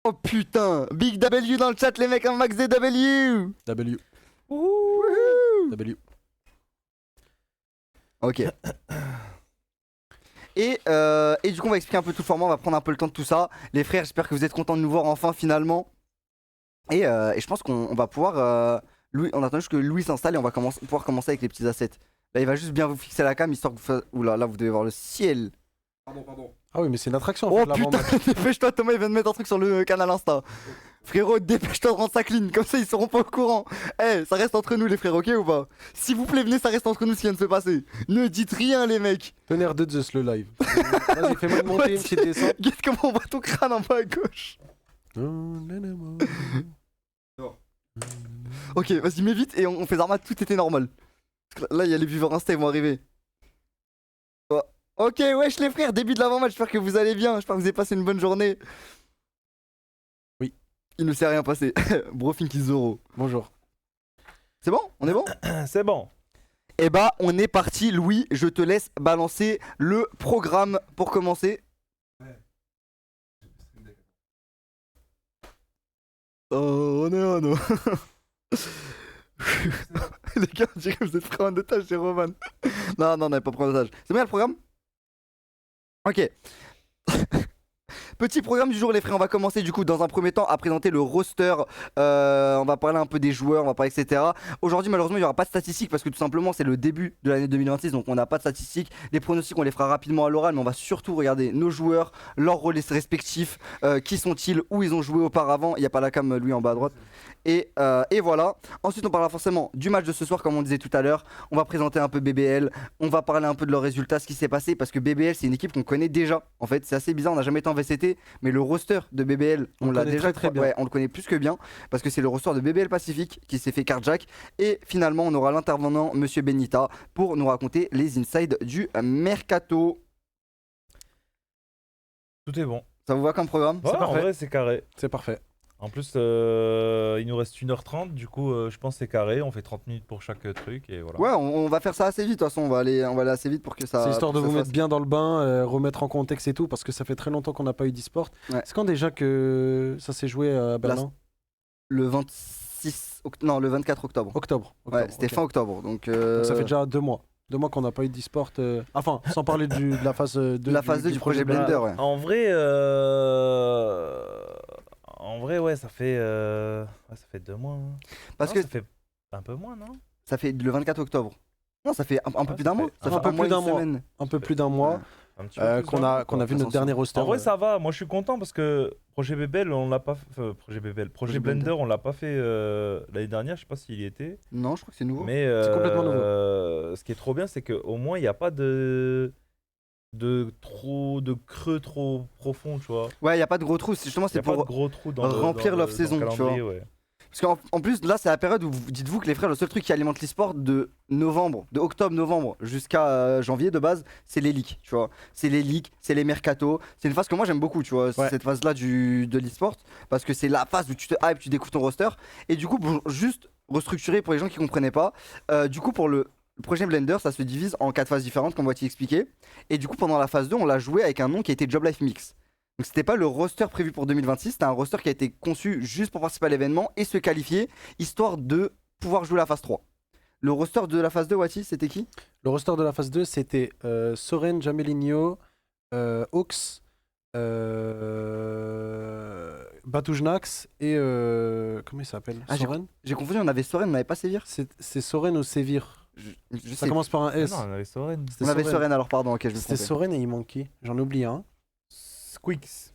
Oh putain, Big W dans le chat les mecs, un max des W. W. Wouhou. W. Ok. Et du coup on va expliquer un peu tout le format, on va prendre un peu le temps de tout ça. Les frères, j'espère que vous êtes contents de nous voir enfin finalement. Et je pense qu'on va pouvoir... on attend juste que Louis s'installe et on va pouvoir commencer avec les petits assets. Là il va juste bien vous fixer la cam histoire que vous... Oula, là vous devez voir le ciel. Pardon. Ah oui, mais c'est une attraction. Oh en fait, putain, dépêche-toi Thomas, il vient de mettre un truc sur le canal Insta. Frérot, dépêche-toi de rendre ça clean, comme ça ils seront pas au courant. Eh, ça reste entre nous les frères, ok ou pas? S'il vous plaît, venez, ça reste entre nous ce qui vient de se passer. Ne dites rien les mecs. Tonnerre de Zeus le live. Vas-y, fais-moi une montée, une petite descente. Guette comment on voit ton crâne en bas à gauche. Ok, vas-y, mets vite et on fait Zarma, tout était normal. Parce que là, il y a les viewers Insta, ils vont arriver. Oh. Ok, wesh les frères, début de l'avant-match, j'espère que vous allez bien, j'espère que vous avez passé une bonne journée. Oui. Il ne s'est rien passé. Brofinky Zoro. Bonjour. C'est bon? On est bon? C'est bon. Eh bah, on est parti, Louis, je te laisse balancer le programme pour commencer. Oh non, non. Les gars, on dirait que vous êtes pris en otage chez Roman. Non, on n'est pas pris en otage. C'est bien le programme? Ok. Petit programme du jour les frères, on va commencer du coup dans un premier temps à présenter le roster, on va parler un peu des joueurs, on va parler etc. Aujourd'hui malheureusement il n'y aura pas de statistiques parce que tout simplement c'est le début de l'année 2026 donc on n'a pas de statistiques. Les pronostics on les fera rapidement à l'oral mais on va surtout regarder nos joueurs, leurs rôles respectifs, qui sont-ils, où ils ont joué auparavant, il n'y a pas la cam lui en bas à droite. Et voilà, ensuite on parlera forcément du match de ce soir comme on disait tout à l'heure, on va présenter un peu BBL, on va parler un peu de leurs résultats, ce qui s'est passé parce que BBL c'est une équipe qu'on connaît déjà en fait, c'est assez bizarre, on n'a jamais été en VCT mais le roster de BBL on l'a déjà très bien. Ouais, on le connaît plus que bien parce que c'est le roster de BBL Pacifique qui s'est fait carjack et finalement on aura l'intervenant Monsieur Benita pour nous raconter les insides du Mercato. Tout est bon. Ça vous va comme programme? Ouais, en parfait. vrai, c'est carré. C'est parfait. En plus, il nous reste 1h30, du coup, je pense que c'est carré. On fait 30 minutes pour chaque truc et voilà. Ouais, on va faire ça assez vite de toute façon, on va aller assez vite pour que ça... C'est histoire de pour que vous ça mettre bien dans le bain, remettre en contexte et tout, parce que ça fait très longtemps qu'on n'a pas eu d'e-sport. Ouais. C'est quand déjà que ça s'est joué à Berlin? Le 26... Non, le 24 octobre. Octobre. Ouais, c'était ok. fin octobre, donc... Donc ça fait déjà 2 mois. 2 mois qu'on n'a pas eu d'e-sport. Enfin, sans parler de la phase 2. La phase 2 du projet Blender, ouais. En vrai, ouais, ça fait 2 mois. Hein. Parce Non, que ça fait un peu moins, non? ça fait le 24 octobre. Non, ça fait un peu plus d'un mois. Ça fait un peu plus d'un mois. semaine. Un peu plus d'un mois Un petit peu plus, qu'on hein. a vu notre dernier roster. En vrai, ça va. Moi, je suis content parce que Projet BBL, on l'a pas fait. Projet Blender, on l'a pas fait l'année dernière. Je sais pas s'il y était. Non, je crois que c'est nouveau. Mais C'est complètement nouveau. Ce qui est trop bien, c'est qu'au moins, il n'y a pas de creux trop profond, tu vois. Ouais, y a pas de gros trous. Justement, Il n'y c'est a pas de pour gros trous dans remplir dans le l'off-saison, tu vois. calendrier, ouais. Parce qu'en plus, là, c'est la période où dites-vous que les frères, le seul truc qui alimente l'e-sport de octobre-novembre jusqu'à janvier de base, c'est les leaks, tu vois. C'est les leaks, c'est les mercatos. C'est une phase que moi j'aime beaucoup, tu vois, Ouais. cette phase-là de l'e-sport. Parce que c'est la phase où tu te hype, tu découvres ton roster. Et du coup, pour juste restructurer pour les gens qui comprenaient pas, du coup, pour le projet Blender, ça se divise en 4 phases différentes, comme on va t'expliquer. Et du coup, pendant la phase 2, on l'a joué avec un nom qui a été Job Life Mix. Donc c'était pas le roster prévu pour 2026, c'était un roster qui a été conçu juste pour participer à l'événement et se qualifier, histoire de pouvoir jouer la phase 3. Le roster de la phase 2, Wati, c'était qui? Le roster de la phase 2, c'était Soren, Jamelinho, Ox, Batujnax et... comment il s'appelle? Ah, Soren? J'ai confondu, on avait Soren, on n'avait pas Sévir? C'est Soren ou Sévir? Je Ça sais. commence par un S. Non, on avait Soren. C'était On avait Soren alors, pardon, ok, je me C'était trompais. Soren et il manque qui? J'en oublie un. Squeaks.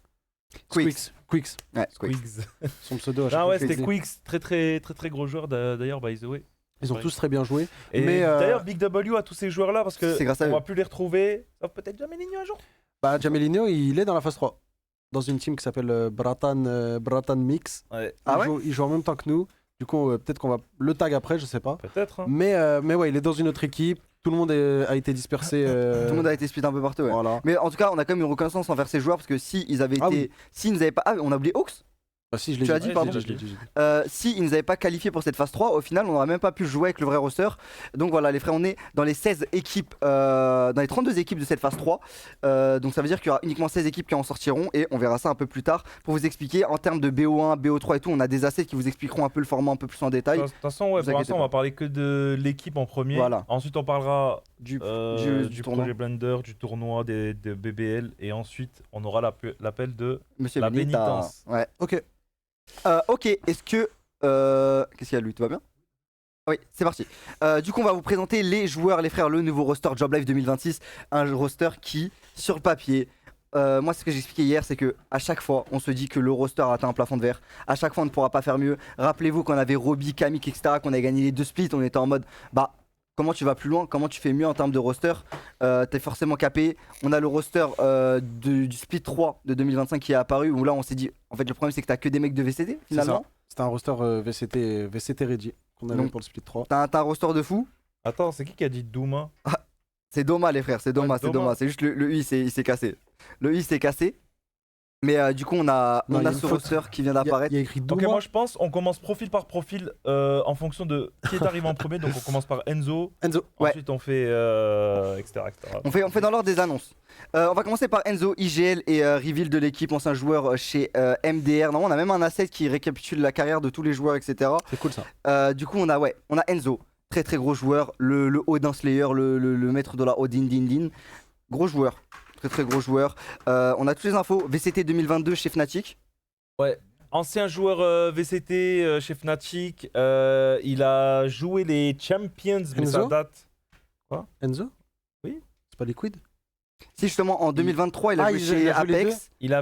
Quicks. Quicks. Ouais, Quicks. Squeaks. Son pseudo à chaque Ah fois ouais, que je c'était le dis. Quicks. Très gros joueur d'ailleurs, by the way. Ils ont Ouais. tous très bien joué. Et Mais, d'ailleurs, Big W à tous ces joueurs-là parce que C'est grâce à on eux. va plus les retrouver. Sauf peut-être jamais Ligno un jour. Bah, Jamelinho, il est dans la phase 3. Dans une team qui s'appelle Bratan Mix. Ouais, Ah ouais? Il joue en même temps que nous. Du coup, peut-être qu'on va le tag après, je sais pas. peut-être. Hein. Mais ouais, il est dans une autre équipe. Tout le monde a été dispersé. Tout le monde a été split un peu partout, ouais. Voilà. Mais en tout cas, on a quand même une reconnaissance envers ces joueurs parce que si ils avaient Ah été. oui. S'ils nous avaient pas. Ah, on a oublié Hawks? Ah si, je l'ai Tu l'as dit, dit, pardon. je l'ai dit. Si ils nous avaient pas qualifié pour cette phase 3, au final on n'aurait même pas pu jouer avec le vrai roster. Donc voilà les frères, on est dans les 16 équipes, dans les 32 équipes de cette phase 3. Donc ça veut dire qu'il y aura uniquement 16 équipes qui en sortiront et on verra ça un peu plus tard pour vous expliquer en termes de BO1, BO3 et tout. On a des assets qui vous expliqueront un peu le format un peu plus en détail. De toute façon, ouais, Vous pour inquiétez l'instant, on pas. va parler que de l'équipe en premier. Voilà. Ensuite, on parlera Du du tournoi. projet Blender, du tournoi de BBL. Et ensuite, on aura l'appel de Monsieur la Benny, t'as- pénitence. Ouais. Ok. Ok, est-ce que. Qu'est-ce qu'il y a lui? Tout va bien? Oui, c'est parti. Du coup, on va vous présenter les joueurs, les frères, le nouveau roster Job Life 2026. Un roster qui, sur le papier, moi, ce que j'expliquais hier, c'est que à chaque fois, on se dit que le roster a atteint un plafond de verre. À chaque fois, on ne pourra pas faire mieux. Rappelez-vous qu'on avait Roby, Kamik, etc., qu'on a gagné les 2 splits. On était en mode, bah, comment tu vas plus loin? Comment tu fais mieux en termes de roster? T'es forcément capé. On a le roster du split 3 de 2025 qui est apparu. Où là, on s'est dit, en fait, le problème, c'est que t'as que des mecs de VCT C'est ça. finalement. C'était un roster VCT ready qu'on avait Donc, pour le split 3. T'as un roster de fou. Attends, c'est qui a dit Douma? C'est Doma les frères, c'est Doma, Ouais, c'est Doma. Doma. C'est juste le I, il s'est cassé. Le I s'est cassé. Mais du coup, on a Non, il y a ce une faute. roster qui vient Il y d'apparaître. a écrit Ok, Douma. moi je pense on commence profil par profil en fonction de qui est arrivé en premier. Donc on commence par Enzo. Enzo. Ouais. Ensuite on fait etc. On fait dans l'ordre des annonces. On va commencer par Enzo, IGL et reveal de l'équipe, ancien joueur chez MDR. Non, on a même un asset qui récapitule la carrière de tous les joueurs, etc. C'est cool ça. Du coup, on a Enzo, très très gros joueur, le Odin Slayer, le maître de la Odin Din Din. Gros joueur, très très gros joueur. On a toutes les infos. VCT 2022 chez Fnatic. Ancien joueur VCT chez Fnatic. Il a joué les Champions, mais ça Enzo date. Enzo. Oui. C'est pas Liquid. Si justement en 2023 il a Ah, joué il chez a joué les Apex. Il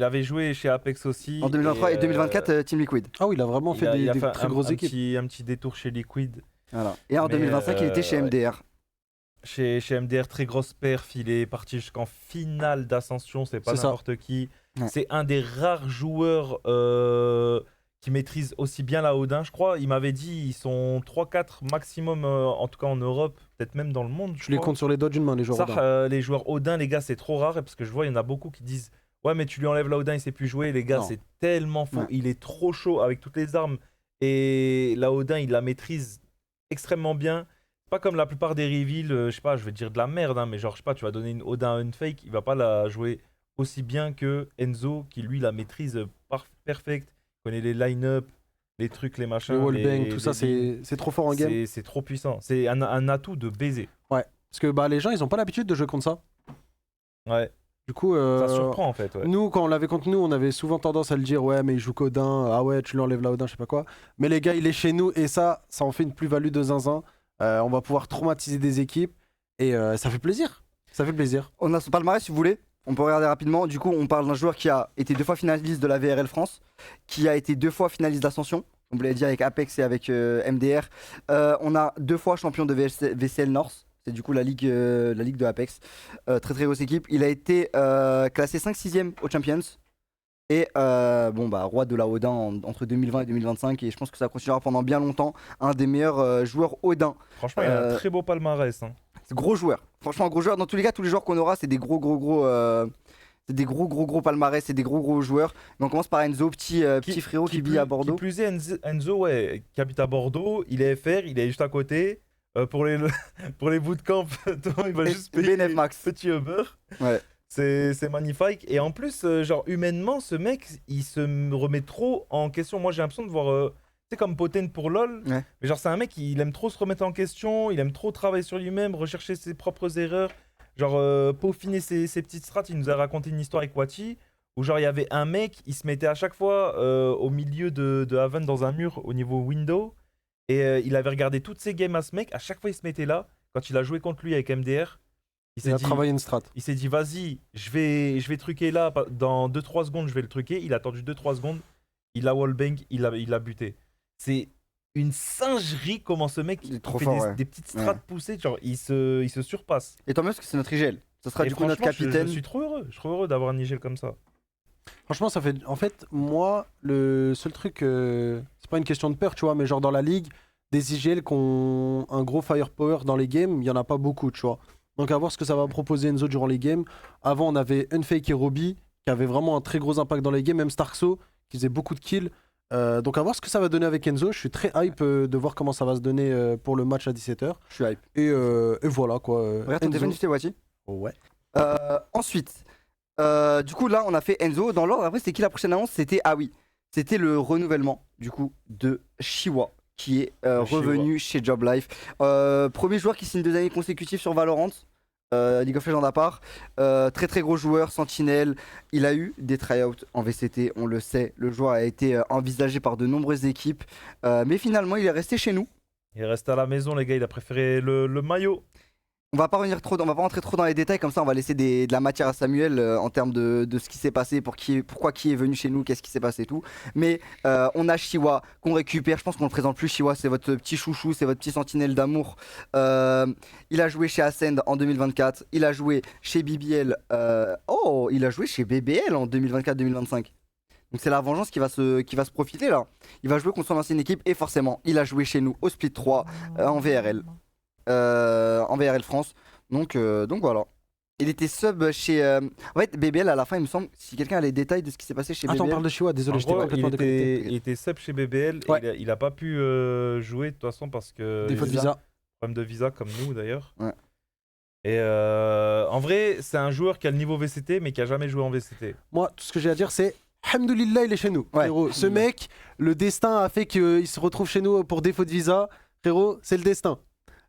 avait joué chez Apex aussi. En 2023 et, 2024 euh, Team Liquid. Ah oui, il a vraiment fait des fait très grosses équipes. un petit détour chez Liquid. Voilà. Et en Mais, 2025 il était chez ouais. MDR. Chez MDR, très grosse perf, il est parti jusqu'en finale d'ascension, c'est pas C'est ça. n'importe qui. Ouais. C'est un des rares joueurs qui maîtrise aussi bien la Odin, je crois. Il m'avait dit ils sont 3-4 maximum, en tout cas en Europe, peut-être même dans le monde. Je les compte sur les doigts d'une main, les joueurs. Ça, Odin. les joueurs Odin, les gars, c'est trop rare parce que je vois, il y en a beaucoup qui disent ouais, mais tu lui enlèves la Odin, il sait plus jouer. Les gars, Non. c'est tellement faux. Ouais. Il est trop chaud avec toutes les armes et la Odin, il la maîtrise extrêmement bien. Pas comme la plupart des reveals, je sais pas, je vais dire de la merde, hein, mais genre, je sais pas, tu vas donner une Odin à une fake, il va pas la jouer aussi bien que Enzo, qui lui la maîtrise perfect, il connaît les line-up, les trucs, les machins. Le wallbang, les tout ça, lignes. c'est trop fort en game. C'est trop puissant. C'est un atout de baiser. Parce que bah, les gens, ils ont pas l'habitude de jouer contre ça. Ouais, Du coup, ça surprend en fait. Ouais. nous, quand on l'avait contre nous, on avait souvent tendance à le dire ouais, mais il joue qu'Odin, ah ouais, tu lui enlèves la Odin, je sais pas quoi. Mais les gars, il est chez nous et ça en fait une plus-value de zinzin. On va pouvoir traumatiser des équipes et ça fait plaisir. Ça fait plaisir. On a son palmarès si vous voulez. On peut regarder rapidement. Du coup, on parle d'un joueur qui a été 2 fois finaliste de la VRL France, qui a été 2 fois finaliste d'Ascension. On vous l'a dit avec Apex et avec MDR. On a 2 fois champion de VCL North. C'est du coup la ligue de Apex. Très très grosse équipe. Il a été classé 5-6ème aux Champions. Et roi de la Odin entre 2020 et 2025. Et je pense que ça continuera pendant bien longtemps. Un des meilleurs joueurs Odin. Franchement, il a un très beau palmarès. Hein. C'est gros joueur. Franchement, gros joueur. Dans tous les cas, tous les joueurs qu'on aura, c'est des gros c'est des gros palmarès, c'est des gros joueurs. Mais on commence par Enzo, petit frérot qui vit à Bordeaux. Qui plus est, Enzo, ouais, qui habite à Bordeaux, il est FR, il est juste à côté. Pour les bootcamps, il va juste payer BNF Max. petit Uber. Ouais. C'est magnifique. Et en plus, genre, humainement, ce mec, il se remet trop en question. Moi, j'ai l'impression de voir. C'est comme Poten pour LoL. Ouais. Mais genre, c'est un mec, il aime trop se remettre en question. Il aime trop travailler sur lui-même, rechercher ses propres erreurs. Genre, peaufiner ses petites strats. Il nous a raconté une histoire avec Wati. Où, genre, il y avait un mec, il se mettait à chaque fois au milieu de Haven dans un mur au niveau window. Et il avait regardé toutes ses games à ce mec. À chaque fois, il se mettait là. Quand il a joué contre lui avec MDR. Il a travaillé une strat. Il s'est dit, vas-y, je vais truquer là, dans 2-3 secondes, je vais le truquer. Il a attendu 2-3 secondes, il a wallbang, il a buté. C'est une singerie comment ce mec Il est trop fait fort, des petites strates poussées, genre il se surpasse. Et tant mieux parce que c'est notre IGL. Ça sera Et du coup notre franchement, capitaine. Je suis trop heureux, d'avoir un Nigel comme ça. Franchement, ça fait. En fait, moi, le seul truc, c'est pas une question de peur, tu vois, mais genre dans la ligue, des IGL qui ont un gros firepower dans les games, il y en a pas beaucoup, tu vois. Donc à voir ce que ça va proposer Enzo durant les games. Avant, on avait Unfake et Roby qui avaient vraiment un très gros impact dans les games, même Starkso qui faisait beaucoup de kills. Donc à voir ce que ça va donner avec Enzo. Je suis très hype de voir comment ça va se donner pour le match à 17h. Je suis hype. Et voilà quoi. Regarde ton Enzo. téléphone, tu sais, Wati. Ouais. Ensuite, du coup, là, on a fait Enzo. Dans l'ordre, après, c'était qui la prochaine annonce? C'était le renouvellement, du coup, de Shiwa, qui est revenu chez Job Life. Premier joueur qui signe 2 années consécutives sur Valorant. League of Legends à part. Très très gros joueur, sentinelle. Il a eu des tryouts en VCT, on le sait. Le joueur a été envisagé par de nombreuses équipes. Mais finalement, il est resté chez nous. Il est resté à la maison, les gars, il a préféré le maillot. On va pas rentrer trop dans les détails, comme ça on va laisser de la matière à Samuel en termes de ce qui s'est passé, pourquoi qui est venu chez nous, qu'est-ce qui s'est passé et tout. Mais on a Shiwa qu'on récupère, je pense qu'on le présente plus. Shiwa, c'est votre petit chouchou, c'est votre petit sentinelle d'amour. Il a joué chez Ascend en 2024, il a joué chez BBL, il a joué chez BBL en 2024-2025. Donc c'est la vengeance qui va se profiter là. Il va jouer contre son ancienne équipe et forcément il a joué chez nous au Split 3 en VRL. En VRL France. Donc voilà. Il était sub chez. En fait, BBL à la fin, il me semble, si quelqu'un a les détails de ce qui s'est passé chez Attends, on BBL. parle de Shiwa, désolé, En j'étais gros, complètement déconnecté. il était sub chez BBL Ouais. et il a pas pu jouer de toute façon parce que. Défaut de il a visa. Problème de visa comme nous d'ailleurs. Ouais. Et en vrai, c'est un joueur qui a le niveau VCT mais qui a jamais joué en VCT. Moi, tout ce que j'ai à dire, c'est Alhamdoulilah, il est chez nous. Ouais. Frérot, ce mec, le destin a fait qu'il se retrouve chez nous pour défaut de visa. Frérot, c'est le destin.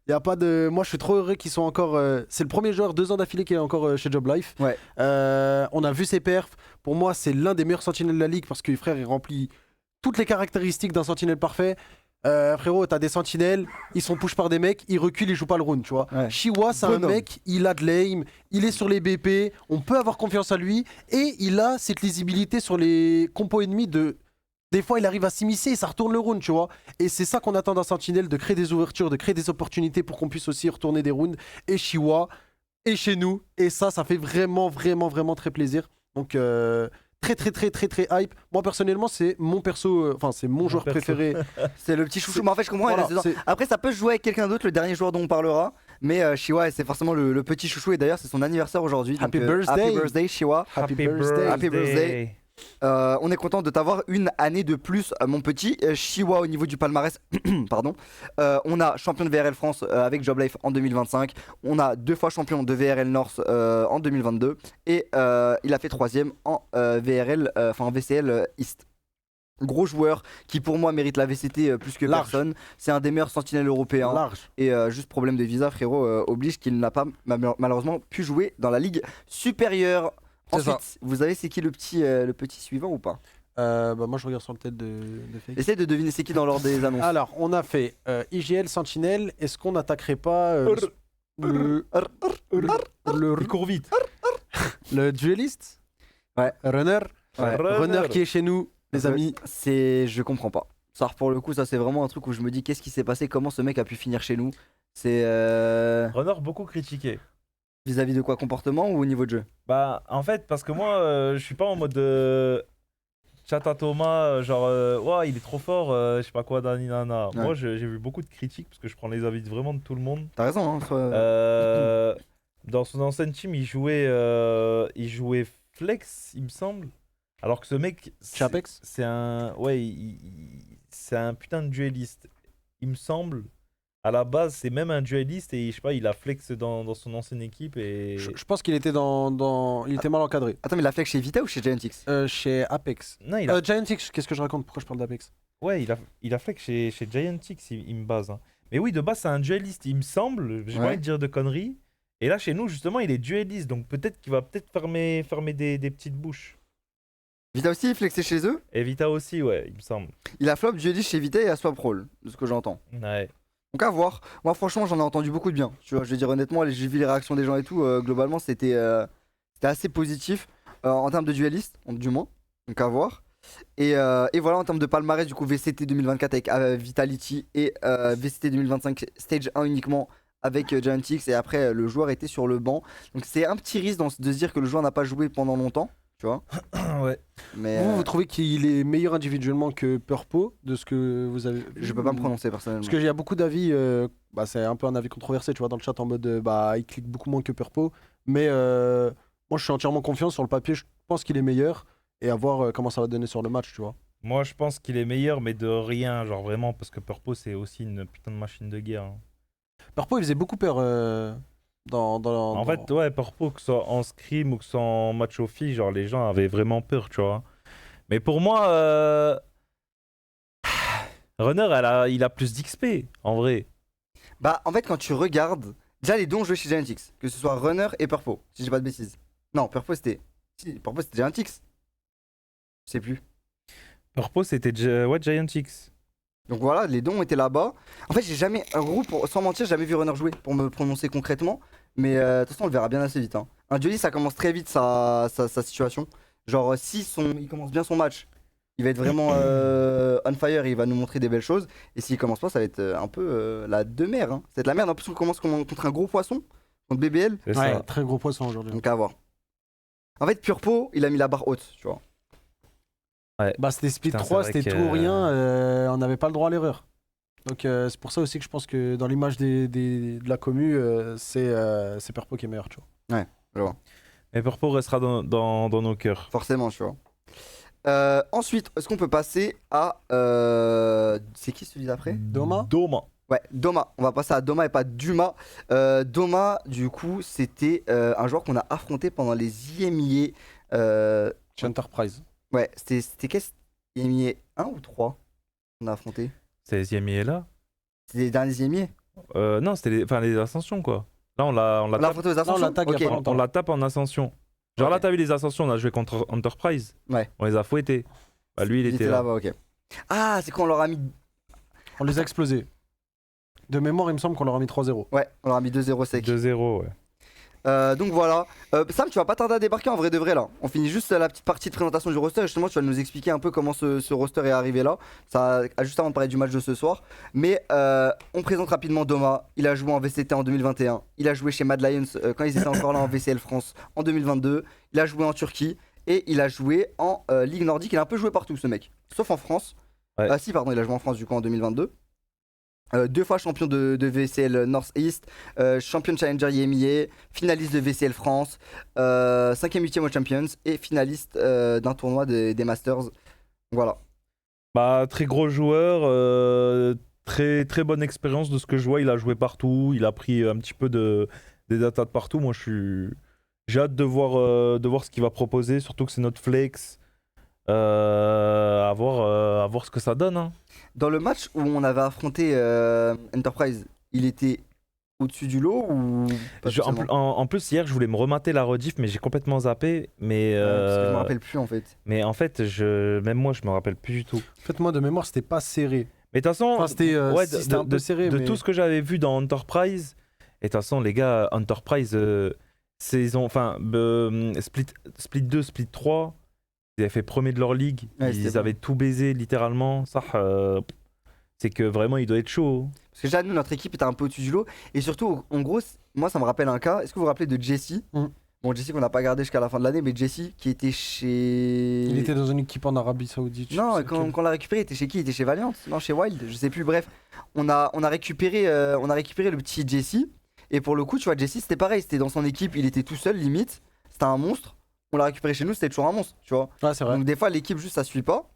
Y a pas de... Moi, je suis trop heureux qu'ils soient encore. C'est le premier joueur 2 ans d'affilée qui est encore chez Job Life. Ouais. On a vu ses perfs. Pour moi, c'est l'un des meilleurs sentinelles de la ligue parce que frère, il remplit toutes les caractéristiques d'un sentinelle parfait. Frérot, t'as des sentinelles, ils sont push par des mecs, ils reculent, ils jouent pas le round, tu vois. Ouais. Shiwa, c'est un Bonhomme. mec, il a de l'aim, il est sur les BP, on peut avoir confiance en lui et il a cette lisibilité sur les compos ennemis de. Des fois, il arrive à s'immiscer et ça retourne le round, tu vois. Et c'est ça qu'on attend d'un sentinelle, de créer des ouvertures, de créer des opportunités pour qu'on puisse aussi retourner des rounds. Et Shiwa est chez nous. Et ça fait vraiment, vraiment, vraiment très plaisir. Donc, très, très, très, très, très hype. Moi, personnellement, c'est mon perso, enfin, c'est mon joueur perso. préféré. C'est le petit chouchou. Mais en fait, je comprends. Voilà, il reste dedans. c'est- Après, ça peut se jouer avec quelqu'un d'autre, le dernier joueur dont on parlera. Mais Shiwa, c'est forcément le petit chouchou. Et d'ailleurs, c'est son anniversaire aujourd'hui. Happy donc, birthday. Happy birthday, Shiwa. Happy birthday. Happy birthday. On est content de t'avoir une année de plus, mon petit. Shiwa, au niveau du palmarès, pardon. On a champion de VRL France avec Job Life en 2025. On a 2 fois champion de VRL North en 2022. Et il a fait 3ème en VRL, en VCL East. Gros joueur qui pour moi mérite la VCT plus que Large. personne. C'est un des meilleurs sentinelles européens. Large. Et juste problème de visa, frérot, oblige qu'il n'a pas malheureusement pu jouer dans la ligue supérieure. C'est ça. Ensuite, vous savez c'est qui le petit suivant ou pas? Moi, je regarde sur le tête de Fake. Essayez de deviner c'est qui dans l'ordre des annonces. Alors, on a fait IGL Sentinelle. Est-ce qu'on n'attaquerait pas le Il court vite. le dueliste? Ouais. Runner. Ouais. Runner qui est chez nous, les amis. Je comprends pas. Ça, pour le coup, ça c'est vraiment un truc où je me dis qu'est-ce qui s'est passé, comment ce mec a pu finir chez nous. C'est Runner beaucoup critiqué. vis-à-vis de quoi, comportement ou au niveau de jeu? Bah, en fait, parce que moi, je suis pas en mode chat à Thomas, genre, ouais, il est trop fort, je sais pas quoi, dani nana. Ouais. Moi, j'ai vu beaucoup de critiques parce que je prends les avis vraiment de tout le monde. T'as raison, hein, Dans son ancienne team, il jouait Flex, il me semble. Alors que ce mec, Chapex. c'est un, ouais, c'est un putain de dueliste. Il me semble. À la base, c'est même un dueliste et je sais pas, il a flex dans son ancienne équipe et Je pense qu'il était il était mal encadré. Attends, mais il a fait chez Vita ou chez Giantix? Chez Apex. non, il a Giantix, qu'est-ce que je raconte? Pourquoi je parle d'Apex? ouais, il a flex chez Giantix, il me base. Hein. Mais oui, de base, c'est un dueliste, il me semble. J'ai pas Ouais. envie de dire de conneries. Et là, chez nous, justement, il est dueliste, donc peut-être qu'il va fermer des petites bouches. Vita aussi, il flexait chez eux. Et Vita aussi, ouais, il me semble. Il a flop jeudi chez Vita et à Swap Roll, de ce que j'entends. Ouais. Donc à voir. Moi franchement j'en ai entendu beaucoup de bien. Tu vois, je vais dire honnêtement, j'ai vu les réactions des gens et tout. Globalement c'était assez positif en termes de dueliste, du moins. Donc à voir. Et voilà en termes de palmarès du coup VCT 2024 avec Vitality et VCT 2025 Stage 1 uniquement avec Giantix et après le joueur était sur le banc. Donc c'est un petit risque de se dire que le joueur n'a pas joué pendant longtemps. Tu vois. Ouais. Mais Vous trouvez qu'il est meilleur individuellement que Purpo, de ce que vous avez vu? je peux pas me prononcer personnellement. Parce qu'il y a beaucoup d'avis, c'est un peu un avis controversé, tu vois, dans le chat en mode il clique beaucoup moins que Purpo. Mais moi, je suis entièrement confiant sur le papier, je pense qu'il est meilleur. et à voir comment ça va donner sur le match, tu vois. Moi, je pense qu'il est meilleur, mais de rien, genre vraiment, parce que Purpo, c'est aussi une putain de machine de guerre, hein. Purpo, il faisait beaucoup peur En fait, ouais, Purpo, que ce soit en scrim ou que ce soit en match au filles, genre les gens avaient vraiment peur, tu vois. Mais pour moi, Runner, il a plus d'XP, en vrai. Bah, en fait, quand tu regardes, déjà les deux ont joué chez Giantix, que ce soit Runner et Purpo, si j'ai pas de bêtises. Non, Purpo c'était. Si, Purpo c'était Giantix. Je sais plus. Purpo, c'était ouais, Giant X. Donc voilà, les deux ont été là-bas. En fait, j'ai jamais. Un gros, sans mentir, j'ai jamais vu Runner jouer pour me prononcer concrètement. Mais de toute façon, on le verra bien assez vite, hein. Un Jolly, ça commence très vite sa situation. Genre, si il commence bien son match, il va être vraiment on fire, il va nous montrer des belles choses. Et s'il commence pas, ça va être un peu la demeure, hein. Ça va être la merde. En plus, on commence contre un gros poisson, contre BBL. C'est Ouais, ça. très gros poisson aujourd'hui. Donc à voir. En fait, Purpo, il a mis la barre haute, tu vois. Bah, c'était split Putain, 3, c'est vrai c'était que- tout ou rien, on n'avait pas le droit à l'erreur. Donc c'est pour ça aussi que je pense que dans l'image de la commu, c'est Purpo qui est meilleur, tu vois. Je vois. Mais Purpo restera dans nos cœurs. Forcément, tu vois. Ensuite, est-ce qu'on peut passer à. C'est qui celui d'après? Doma. Ouais, Doma. On va passer à Doma et pas Duma. Doma, du coup, c'était un joueur qu'on a affronté pendant les IMIA. Chez Enterprise. Ouais, c'était qu'est-ce IMIA 1 ou 3 qu'on a affronté? C'est les IMI là C'était les derniers IMIA? Non, c'était les ascensions, quoi. Là, on On l'a tape, affronté aux on Ascensions? l'a tag il y a Ok. pas longtemps. on la tape en ascension. Genre Ok. là, t'as vu les ascensions, on a joué contre Enterprise. Ouais. On les a fouettés. Bah, lui, il était là. là-bas, ok. Ah, c'est quand on leur a mis. On les a explosés. De mémoire, il me semble qu'on leur a mis 3-0. Ouais, on leur a mis 2-0 sec. 2-0, ouais. Donc voilà. Sam, tu vas pas tarder à débarquer en vrai de vrai là. On finit juste la petite partie de présentation du roster. Justement, tu vas nous expliquer un peu comment ce roster est arrivé là. Ça, juste avant de parler du match de ce soir. Mais on présente rapidement Doma. Il a joué en VCT en 2021. Il a joué chez Mad Lions quand ils étaient encore là en VCL France en 2022. Il a joué en Turquie. Et il a joué en Ligue Nordique. Il a un peu joué partout ce mec. Sauf en France. Ouais. Ah si, pardon, il a joué en France du coup en 2022. 2 fois champion de VCL North-East, champion de Challenger IMIA, finaliste de VCL France, 5e, 8e au Champions et finaliste d'un tournoi des Masters. Voilà. Bah, très gros joueur, très, très bonne expérience de ce que je vois. Il a joué partout, il a pris un petit peu des datas de partout. Moi, j'ai hâte de voir ce qu'il va proposer, surtout que c'est notre flex. À voir ce que ça donne, hein. Dans le match où on avait affronté Enterprise, il était au-dessus du lot ou pas spécialement En plus, hier, je voulais me remater la rediff, mais j'ai complètement zappé. Mais, Parce que je me rappelle plus en fait. mais en fait, même moi, je me rappelle plus du tout. En fait, moi, de mémoire, c'était pas serré. Mais de toute façon, Enfin, c'était ouais, si, c'était un peu serré. de mais... tout ce que j'avais vu dans Enterprise, et de toute façon, les gars, Enterprise, Split 2, Split 3, ils avaient fait premier de leur ligue, Ouais, ils c'était avaient tout baisé littéralement. Ça, c'est que vraiment, il doit être chaud. Parce que déjà, nous, notre équipe était un peu au-dessus du lot. Et surtout, en gros, moi, ça me rappelle un cas. Est-ce que vous vous rappelez de Jesse? Bon, Jesse qu'on n'a pas gardé jusqu'à la fin de l'année, mais Jesse qui était chez. Il était dans une équipe en Arabie Saoudite. Non, je sais quand quel. on l'a récupéré, il était chez qui? Il était chez Valiant? Non, chez Wild? Je sais plus. Bref, on a récupéré le petit Jesse. Et pour le coup, tu vois, Jesse, c'était pareil. C'était dans son équipe, il était tout seul, limite. C'était un monstre. On l'a récupéré chez nous, c'était toujours un monstre, tu vois. Ouais, c'est vrai. Donc, des fois, l'équipe, juste, ça suit pas.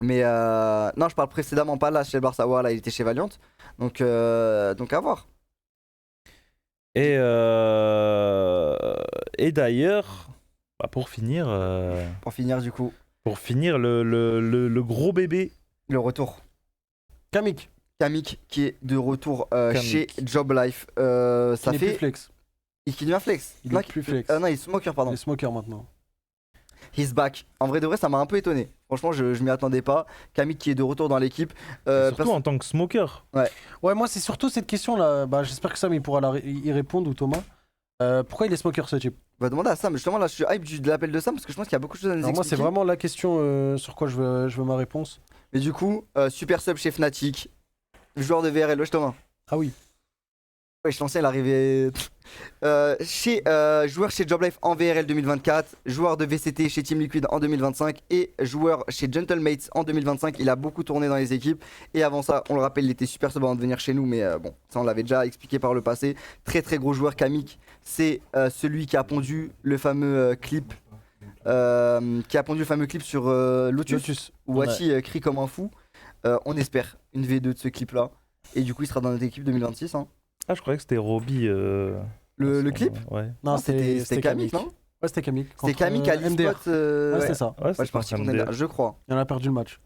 Mais non, je parle précédemment, pas là, chez le Barça. Voilà, il était chez Valiant. Donc à voir. Et d'ailleurs, bah, pour finir, Pour finir, du coup, le gros bébé. le retour. Kamik, Kamik qui est de retour Kamik. chez Job Life. Ça qui n'est plus fait. flex. Il devient flex. Il Non, est plus flex. non, il est smoker, pardon. Il est smoker maintenant. He's back. En vrai de vrai, ça m'a un peu étonné. Franchement, je m'y attendais pas. Kamik qui est de retour dans l'équipe. Surtout en tant que smoker. Ouais, moi, c'est surtout cette question-là. Bah, j'espère que Sam il pourra y répondre ou Thomas. Pourquoi il est smoker ce type? On va demander à Sam. Justement, là, je suis hype de l'appel de Sam parce que je pense qu'il y a beaucoup de choses à nous Alors, moi, c'est expliquer. vraiment la question sur quoi je veux ma réponse. Mais du coup, super sub chez Fnatic. Joueur de VRL, wesh Thomas. Ah oui. Wesh, l'ancien, il arrivait. Joueur chez Job Life en VRL 2024. Joueur de VCT chez Team Liquid en 2025. Et joueur chez Gentlemates en 2025. Il a beaucoup tourné dans les équipes. Et avant ça, on le rappelle, il était super sub avant de venir chez nous. Mais bon, ça, on l'avait déjà expliqué par le passé. Très très gros joueur. Kamik, c'est celui qui a pondu le fameux clip qui a pondu le fameux clip sur Lotus, où Wati crie comme un fou. On espère une V2 de ce clip-là. Et du coup, il sera dans notre équipe 2026. Hein. Ah, je croyais que c'était Roby. Le clip Ouais. Non, c'était Kamik, non? Ouais, c'était Kamik. C'était Kamik à MDR. l'e-spot. Ouais, c'était ça. Ouais, je suis parti contre MDR, je crois. Et on a perdu le match.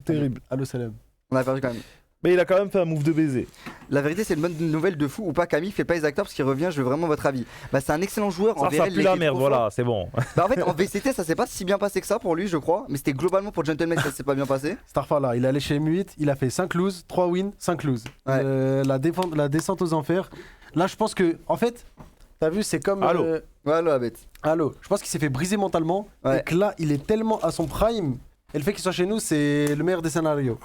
Terrible. Allo Salem. On a perdu quand même. Mais il a quand même fait un move de baiser. La vérité, c'est une bonne nouvelle de fou ou pas. Camille fait pas les acteurs parce qu'il revient. Je veux vraiment votre avis. Bah, c'est un excellent joueur. En Ça VRL, pue il la était merde, trop fort. voilà, c'est bon. Bah, en fait, en VCT, ça s'est pas si bien passé que ça pour lui, je crois. Mais c'était globalement pour Gentleman, ça s'est pas bien passé. Starfall là, il est allé chez M8, il a fait 5 loses, 3 wins, 5 loses. Ouais. La descente aux enfers. Là, je pense que, en fait, t'as vu, c'est comme. Allo. Ouais, la bête. Allo. Je pense qu'il s'est fait briser mentalement. Ouais. Et que là, il est tellement à son prime. Et le fait qu'il soit chez nous, c'est le meilleur des scénarios.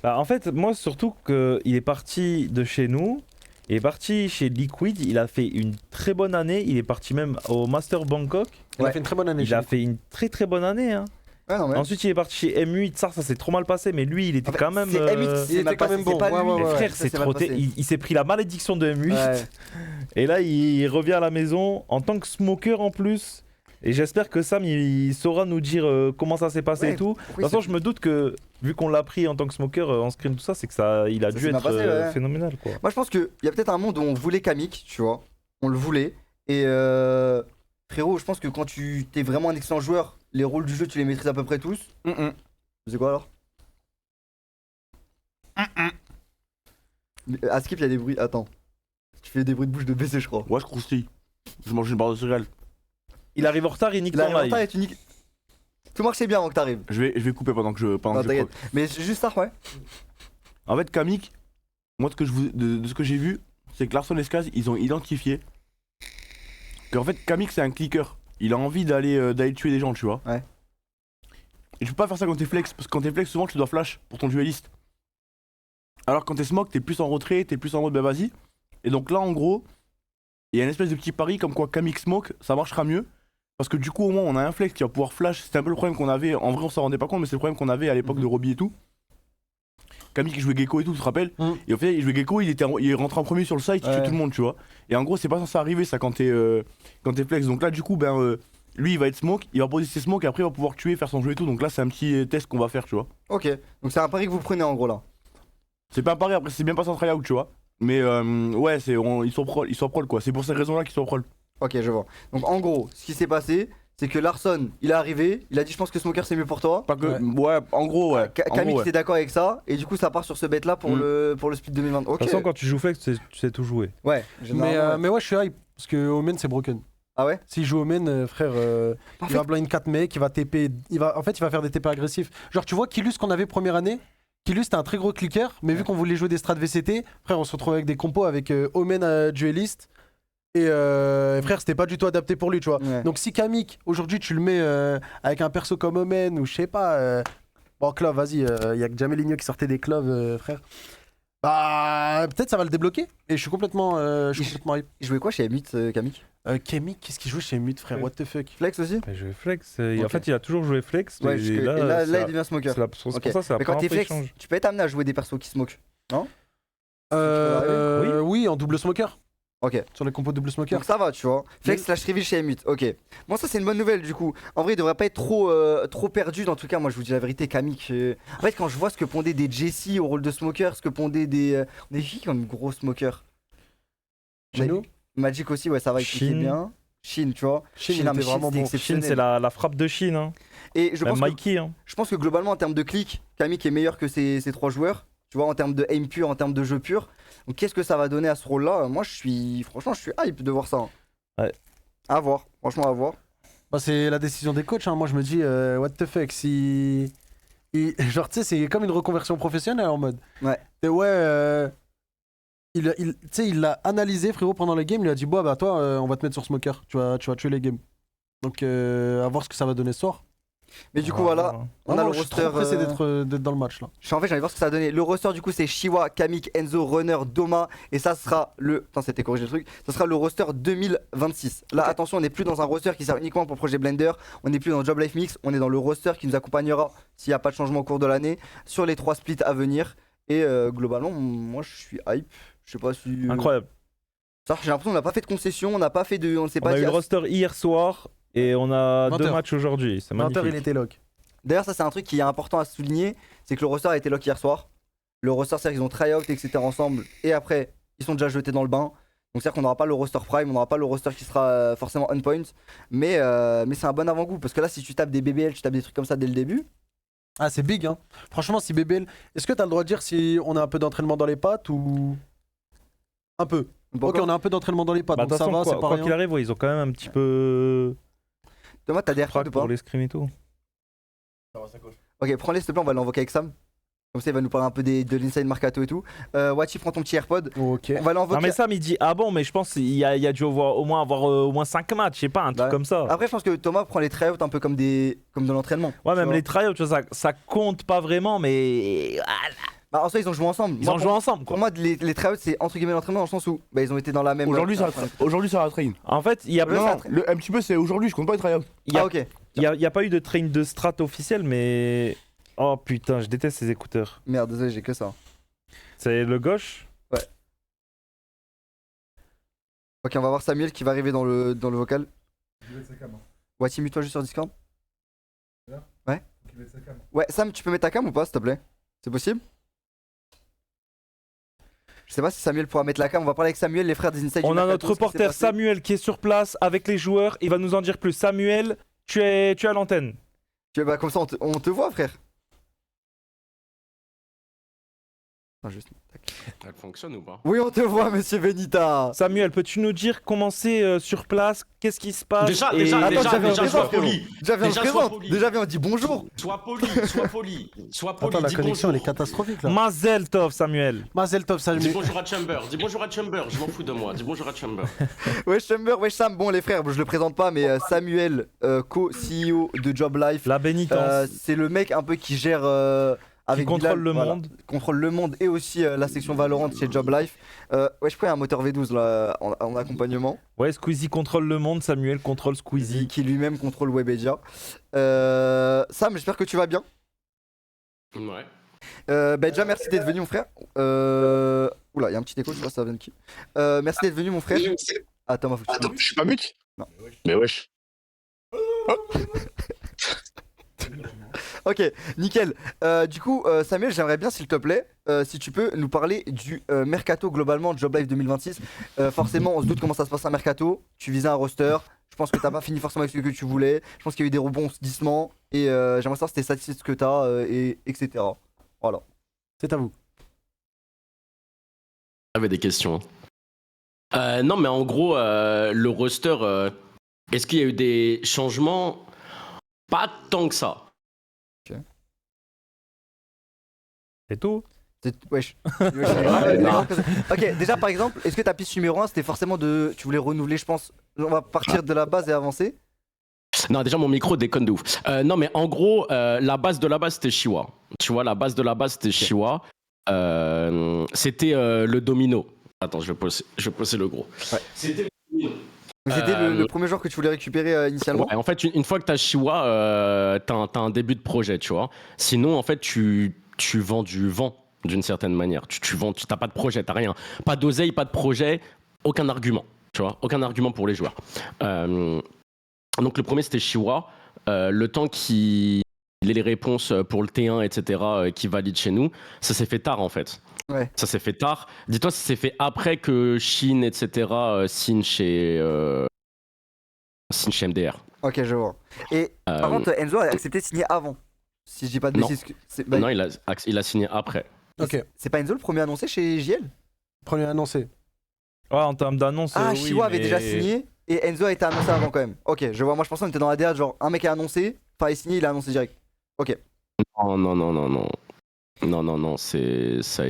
Bah, en fait, moi, surtout qu'il est parti de chez nous, il est parti chez Liquid, il a fait une très bonne année, il est parti même au Master Bangkok. Il a Ouais. fait une très bonne année. Il a fait une très très bonne année. Hein. Ouais, non, ouais. Ensuite, il est parti chez M8, ça s'est trop mal passé, mais lui, il était En fait, quand même. c'est M8 qui il s'est était mal quand passé, même c'est bon. pas Ouais, lui. ouais, Mais ouais. frère, Ça c'est s'est trop. mal passé. Il s'est pris la malédiction de M8. Ouais. Et là, il revient à la maison en tant que smoker en plus. Et j'espère que Sam, il saura nous dire comment ça s'est passé Ouais, et tout. De pourquoi toute façon, je me doute que, vu qu'on l'a pris en tant que smoker en screen, tout ça, c'est que ça, il a Ça dû s'est bien être passé, ouais. phénoménal, quoi. Moi, je pense qu'il y a peut-être un monde où on voulait Kamik, tu vois. On le voulait. Et frérot, je pense que quand tu es vraiment un excellent joueur, les rôles du jeu, tu les maîtrises à peu près tous. C'est quoi alors À Skip, il y a des bruits. Attends. Tu fais des bruits de bouche de BC, je crois. Ouais, je croustille. Je mange une barre de céréales. Il arrive en retard, il nique Il ton arrive en live. retard et tu niques. Tout marchait bien avant que t'arrives. Je vais couper pendant que je Non, croque. t'inquiète. Mais juste ça, ouais. En fait, Kamik, moi, de ce que j'ai vu, c'est que Larson et Skaz, ils ont identifié qu'en fait, Kamik, c'est un clicker. Il a envie d'aller tuer des gens, tu vois. Ouais. Et tu peux pas faire ça quand t'es flex, parce que quand t'es flex, souvent, tu dois flash pour ton dueliste. Alors, quand t'es smoke, t'es plus en retrait, t'es plus en mode bah vas-y. Et donc là, en gros, il y a une espèce de petit pari comme quoi Kamik smoke, ça marchera mieux. Parce que du coup, au moins, on a un flex qui va pouvoir flash. C'était un peu le problème qu'on avait. En vrai, on s'en rendait pas compte, mais c'est le problème qu'on avait à l'époque de Robbie et tout. Kamik qui jouait Gecko et tout, tu te rappelles? Et au fait, il jouait Gecko, il est rentré en premier sur le site, il tuait tout le monde, tu vois. Et en gros, c'est pas censé arriver ça quand t'es flex. Donc là, du coup, lui, il va être smoke, il va poser ses smokes et après, il va pouvoir tuer, faire son jeu et tout. Donc là, c'est un petit test qu'on va faire, tu vois. Ok. Donc c'est un pari que vous prenez en gros là. C'est pas pareil, après, c'est bien passé en tryout, tu vois. Mais ouais, ils sont prol quoi. C'est pour ces raisons-là qu'ils sont prol. Ok, je vois. Donc en gros, ce qui s'est passé, c'est que Larson, il est arrivé, il a dit je pense que Smoker c'est mieux pour toi. Pas que. Ouais, en gros, ouais. Kamik était d'accord avec ça, et du coup ça part sur ce bet là pour le split 2020. Ok. De toute façon, quand tu joues flex, tu sais tout jouer. Ouais, généralement, Mais ouais, je suis hype. Parce que Omen, c'est broken. Ah ouais. S'il joue Omen, frère, En il fait- va blind 4 mecs, il va TP. En fait, il va faire des TP agressifs. Genre, tu vois, Killus qu'on avait première année. Killus, c'était un très gros clicker, mais vu qu'on voulait jouer des strats VCT, frère, on se retrouve avec des compos avec Omen dueliste. Et frère, c'était pas du tout adapté pour lui, tu vois. Ouais. Donc, si Kamik, aujourd'hui, tu le mets avec un perso comme Omen ou je sais pas. Bon, Clove, vas-y, il y a que Jameligno qui sortait des Cloves, frère. Bah, peut-être ça va le débloquer. Et je suis complètement hype. Il jouait quoi chez M8 Kamik? Kamik, qu'est-ce qu'il joue chez Mute, frère? What the fuck? Flex aussi? Il jouait flex. En Ok. fait, il a toujours joué flex. Ouais, mais et là il devient smoker. c'est pour Ok. ça, c'est la Mais quand première t'es fois qu'il flex, change. tu peux être amené à jouer des persos qui smoke. Oui, en double smoker. Ok. Sur les compos double smoker. Donc ça va, tu vois. Flex slash reveal chez M8. Ok. Bon, ça c'est une bonne nouvelle du coup. En vrai, il devrait pas être trop perdu. En tout cas, moi je vous dis la vérité, Kamik. En fait, quand je vois ce que pondaient des Jesse au rôle de smoker, ce que pondaient des filles comme gros smoker. Geno Magic aussi, ouais, ça va, il cliquait Shin. bien. Shin, tu vois. Shin, il non, était mais vraiment c'était bon. exceptionnel. Shin, c'est la frappe de Shin. Hein. Et je Même pense, que, Mikey. Hein. je pense que globalement, en termes de clic, Kamik est meilleur que ces trois joueurs. Tu vois, en termes de aim pur, en termes de jeu pur. Donc qu'est-ce que ça va donner à ce rôle-là? Moi, franchement, je suis hype de voir ça. Ouais. À voir, franchement, à voir. Bah, c'est la décision des coachs. Hein. Moi, je me dis, what the fuck, si. Genre, tu sais, c'est comme une reconversion professionnelle en mode. Ouais. Et ouais, tu sais, il l'a analysé, frérot, pendant les games. Il a dit, bah, toi, on va te mettre sur Smoker. Tu vas tuer les games. Donc, à voir ce que ça va donner ce soir. Mais du coup, voilà. On a Vraiment, le je suis roster. trop pressé d'être dans le match là. En fait, j'ai envie de voir ce que ça a donné. Le roster, du coup, c'est Shiwa, Kamik, Enzo, Runner, Doma. Et ça sera le. Attends, c'était corrigé le truc. Ça sera le roster 2026. Là, Ok. attention, on n'est plus dans un roster qui sert uniquement pour projet Blender. On n'est plus dans Job Life Mix. On est dans le roster qui nous accompagnera s'il n'y a pas de changement au cours de l'année sur les 3 splits à venir. Et globalement, moi, je suis hype. Je sais pas si. Incroyable. Ça, j'ai l'impression qu'on n'a pas fait de concession. On n'a pas fait de. On s'est On pas a dit. eu le roster hier soir Et on a 2 20h. matchs aujourd'hui, c'est 20h, il magnifique. était lock. D'ailleurs, ça c'est un truc qui est important à souligner, c'est que le roster a été lock hier soir. Le roster, c'est-à-dire qu'ils ont try-out, etc. ensemble, et après, ils sont déjà jetés dans le bain. Donc c'est-à-dire qu'on n'aura pas le roster prime, on n'aura pas le roster qui sera forcément on point, mais c'est un bon avant-goût, parce que là, si tu tapes des BBL, tu tapes des trucs comme ça dès le début. Ah, c'est big, hein. Franchement, si BBL. Est-ce que t'as le droit de dire si on a un peu d'entraînement dans les pattes ou. Un peu. Ok, on a un peu d'entraînement dans les pattes, Bah, de donc toute ça façon, va, c'est pas quoi qu'il rien. arrive, ouais, ils ont quand même un petit peu. Thomas, t'as des AirPods Frac ou pas? pour l'escrime et tout. Ok, prends-les s'il te plaît, on va l'invoquer avec Sam. Comme ça, il va nous parler un peu de l'inside Mercato et tout. Wachi, prends ton petit AirPod. Ok. On va Non, l'invoquer. mais Sam il dit ah bon, mais je pense qu'il y a dû avoir au moins 5 matchs, je sais pas, un truc Bah, comme ça. Après, je pense que Thomas prend les tryouts un peu comme de l'entraînement. Ouais, tu même vois. les tryouts, tu vois, ça compte pas vraiment, mais Bah, en soi, ils ont joué ensemble. ils Moi, ont pour- joué ensemble, Pour quoi. moi, les tryouts, c'est entre guillemets l'entraînement dans le sens où bah, ils ont été dans la même. Aujourd'hui, ça va train. En fait, il y a Ouais, pas, ça- Un petit peu, c'est aujourd'hui, je compte pas les tryouts. il y a- Ah, ok. il y a pas eu de train de strat officiel, mais oh putain, je déteste ces écouteurs. Merde, désolé, j'ai que ça. C'est le gauche. Ok, on va voir Samuel qui va arriver dans le vocal. Wachi, mute-toi juste sur Discord. Ouais. Ouais, Sam, tu peux mettre ta cam ou pas, s'il te plaît? C'est possible? Je sais pas si Samuel pourra mettre la cam. On va parler avec Samuel, les frères des Inside. On du a Mercato, notre ce qui s'est reporter passé. Samuel qui est sur place avec les joueurs. Il va nous en dire plus. Samuel, tu es à l'antenne. Bah, comme ça, on te voit, frère. Attends, juste. Tac. Elle fonctionne ou pas? Oui, on te voit, monsieur Benita. Samuel, peux-tu nous dire comment c'est sur place? Qu'est-ce qui se passe? Déjà, Et- déjà, Attends, déjà, j'avais un déjà, présent, sois poli. Déjà, viens, on Déjà, se sois présente. poli. Déjà, viens, on dit bonjour. Sois poli, sois poli, sois poli. Attends, la dis connexion, elle est bonjour. catastrophique là. Mazel Tov, Samuel. Mazel Tov, Dis salut. bonjour à Chamber, dis bonjour à Chamber, je m'en fous de moi, dis bonjour à Chamber. Wesh Chamber, wesh Sam. Bon, les frères, je le présente pas, mais Samuel, co-CEO de Job Life. La bénitence. C'est le mec un peu qui gère. Qui Avec contrôle Bilal, le voilà. monde. Contrôle le monde et aussi la section Valorant chez Job Life. Ouais, je prends un moteur V12 là en accompagnement. Ouais, Squeezie contrôle le monde, Samuel contrôle Squeezie. Qui lui-même contrôle Webedia. Sam, j'espère que tu vas bien. Ouais. Bah, déjà, merci d'être venu, mon frère. Oula, il y a un petit écho, je sais pas ça vient de qui. Merci d'être venu, mon frère. Ah, Thomas, faut que tu Attends, je suis pas mute? Non. Mais wesh. Ok, nickel. Du coup, Samuel, j'aimerais bien, s'il te plaît, si tu peux nous parler du Mercato globalement de Job Life 2026. Forcément, on se doute comment ça se passe un Mercato. Tu visais un roster. Je pense que t'as pas fini forcément avec ce que tu voulais. Je pense qu'il y a eu des rebondissements. Et j'aimerais savoir si t'es satisfait de ce que t'as, et etc. Voilà. C'est à vous. J'avais des questions. Non, mais en gros, le roster, est-ce qu'il y a eu des changements? Pas tant que ça. C'est tout. Wesh. non. Ok, déjà par exemple, est-ce que ta piste numéro 1 c'était forcément de. Tu voulais renouveler, je pense. On va partir de la base et avancer. Non, déjà, mon micro déconne de ouf. Non, mais en gros, la base de la base, c'était Chiwa. Tu vois, la base de la base, c'était Chiwa. C'était le domino. Attends, je vais poser le gros. Ouais. C'était le domino. Donc, c'était le premier joueur que tu voulais récupérer initialement. Ouais, en fait, une fois que t'as Chiwa, t'as un début de projet, tu vois. Sinon, en fait, tu vends du vent d'une certaine manière. Tu vends, t'as pas de projet, t'as rien. Pas d'oseille, pas de projet, aucun argument, tu vois. Aucun argument pour les joueurs. Donc, le premier, c'était Chiwa. Le temps qu'il ait les réponses pour le T1, etc., qui valide chez nous, ça s'est fait tard, en fait. Ouais. Ça s'est fait tard. Dis-toi, ça s'est fait après que Shin, etc., signe chez MDR. Ok, je vois. Et par contre, Enzo a accepté de signer avant. Si je dis pas de Non. bêtises. Bah, Non, il a signé après. Ok. c'est pas Enzo le premier annoncé chez JL? Premier annoncé. Ouais, en termes d'annonce. Ah, oui, Chiwa avait mais- déjà signé et Enzo a été annoncé avant quand même. Ok, je vois. Moi je pensais qu'on était dans la DA, genre un mec a annoncé, enfin il est signé, il a annoncé direct. Ok. Oh, non, ça a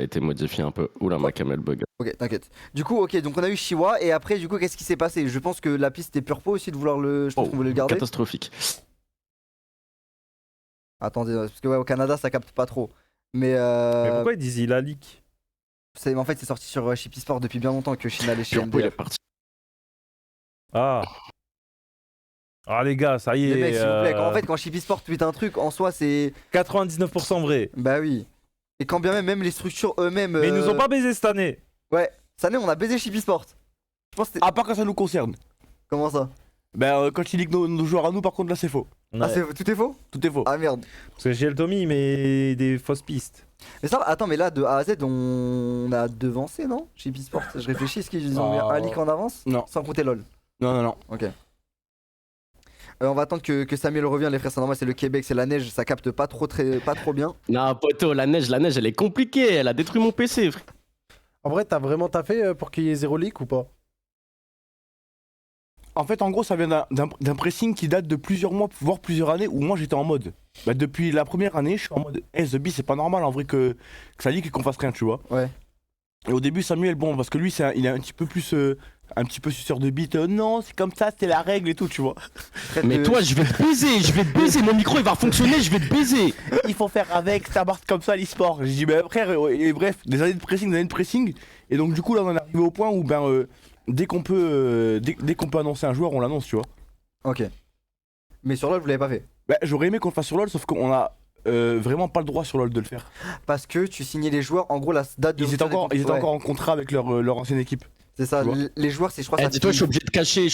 été modifié un peu. Oula, ma camel bug. Ok, t'inquiète. Du coup, ok, donc on a eu Chiwa et après, du coup, qu'est-ce qui s'est passé? Je pense que la piste était purpo aussi de vouloir le. Je pense Oh, qu'on voulait le garder. catastrophique. Attendez, parce que ouais, au Canada ça capte pas trop. Mais, Mais pourquoi ils disent il a leak? en fait, c'est sorti sur Chippy Sport depuis bien longtemps que Shin allait chez Turbo, il est MDR. parti. Ah. Ah, les gars, ça y est. Les mecs, s'il vous plaît, en fait, quand Chippy Sport tweet un truc, en soi, c'est. 99% vrai. Bah oui. Et quand bien même les structures eux-mêmes. Mais ils nous ont pas baisé cette année. Ouais, cette année, on a baisé Chippy Sport. Je pense que c'était. À part quand ça nous concerne. Comment ça? Ben, quand il leak nos joueurs à nous, par contre, là, c'est faux. Ah, tout est faux? Tout est faux. Ah merde. Parce que JL Tommy il met des fausses pistes. Mais ça, attends, mais là, de A à Z, on a devancé, non? Chez Sport, je réfléchis, est-ce qu'ils ont mis un leak en avance? Non. Sans compter LOL. Non. Ok. On va attendre que Samuel revienne, les frères, c'est normal, c'est le Québec, c'est la neige, ça capte pas trop bien. Non, poto, la neige, elle est compliquée. Elle a détruit mon PC, frère. En vrai, t'as vraiment taffé pour qu'il y ait 0 leak ou pas? En fait, en gros, ça vient d'un pressing qui date de plusieurs mois, voire plusieurs années, où moi j'étais en mode. Bah, depuis la première année, je suis en mode. The B, c'est pas normal en vrai que ça leak et qu'on fasse rien, tu vois. Ouais. Et au début, Samuel, bon, parce que lui, il est un petit peu plus. Un petit peu suceur de bite. Non, c'est comme ça, c'est la règle et tout, tu vois. Mais toi, je vais te baiser. Mon micro, il va fonctionner, je vais te baiser. Il faut faire avec, ça marche comme ça, l'e-sport. J'ai dit, bah frère, et bref, des années de pressing. Et donc, du coup, là, on est arrivé au point où, dès qu'on peut annoncer un joueur, on l'annonce, tu vois. Ok. Mais sur LOL, vous l'avez pas fait? Bah, j'aurais aimé qu'on le fasse sur LoL, sauf qu'on a vraiment pas le droit sur LoL de le faire. Parce que tu signais les joueurs, en gros, la date de. Ils étaient encore en contrat avec leur ancienne équipe. C'est ça, tu vois. les joueurs, c'est je crois ça. Dis-toi, je suis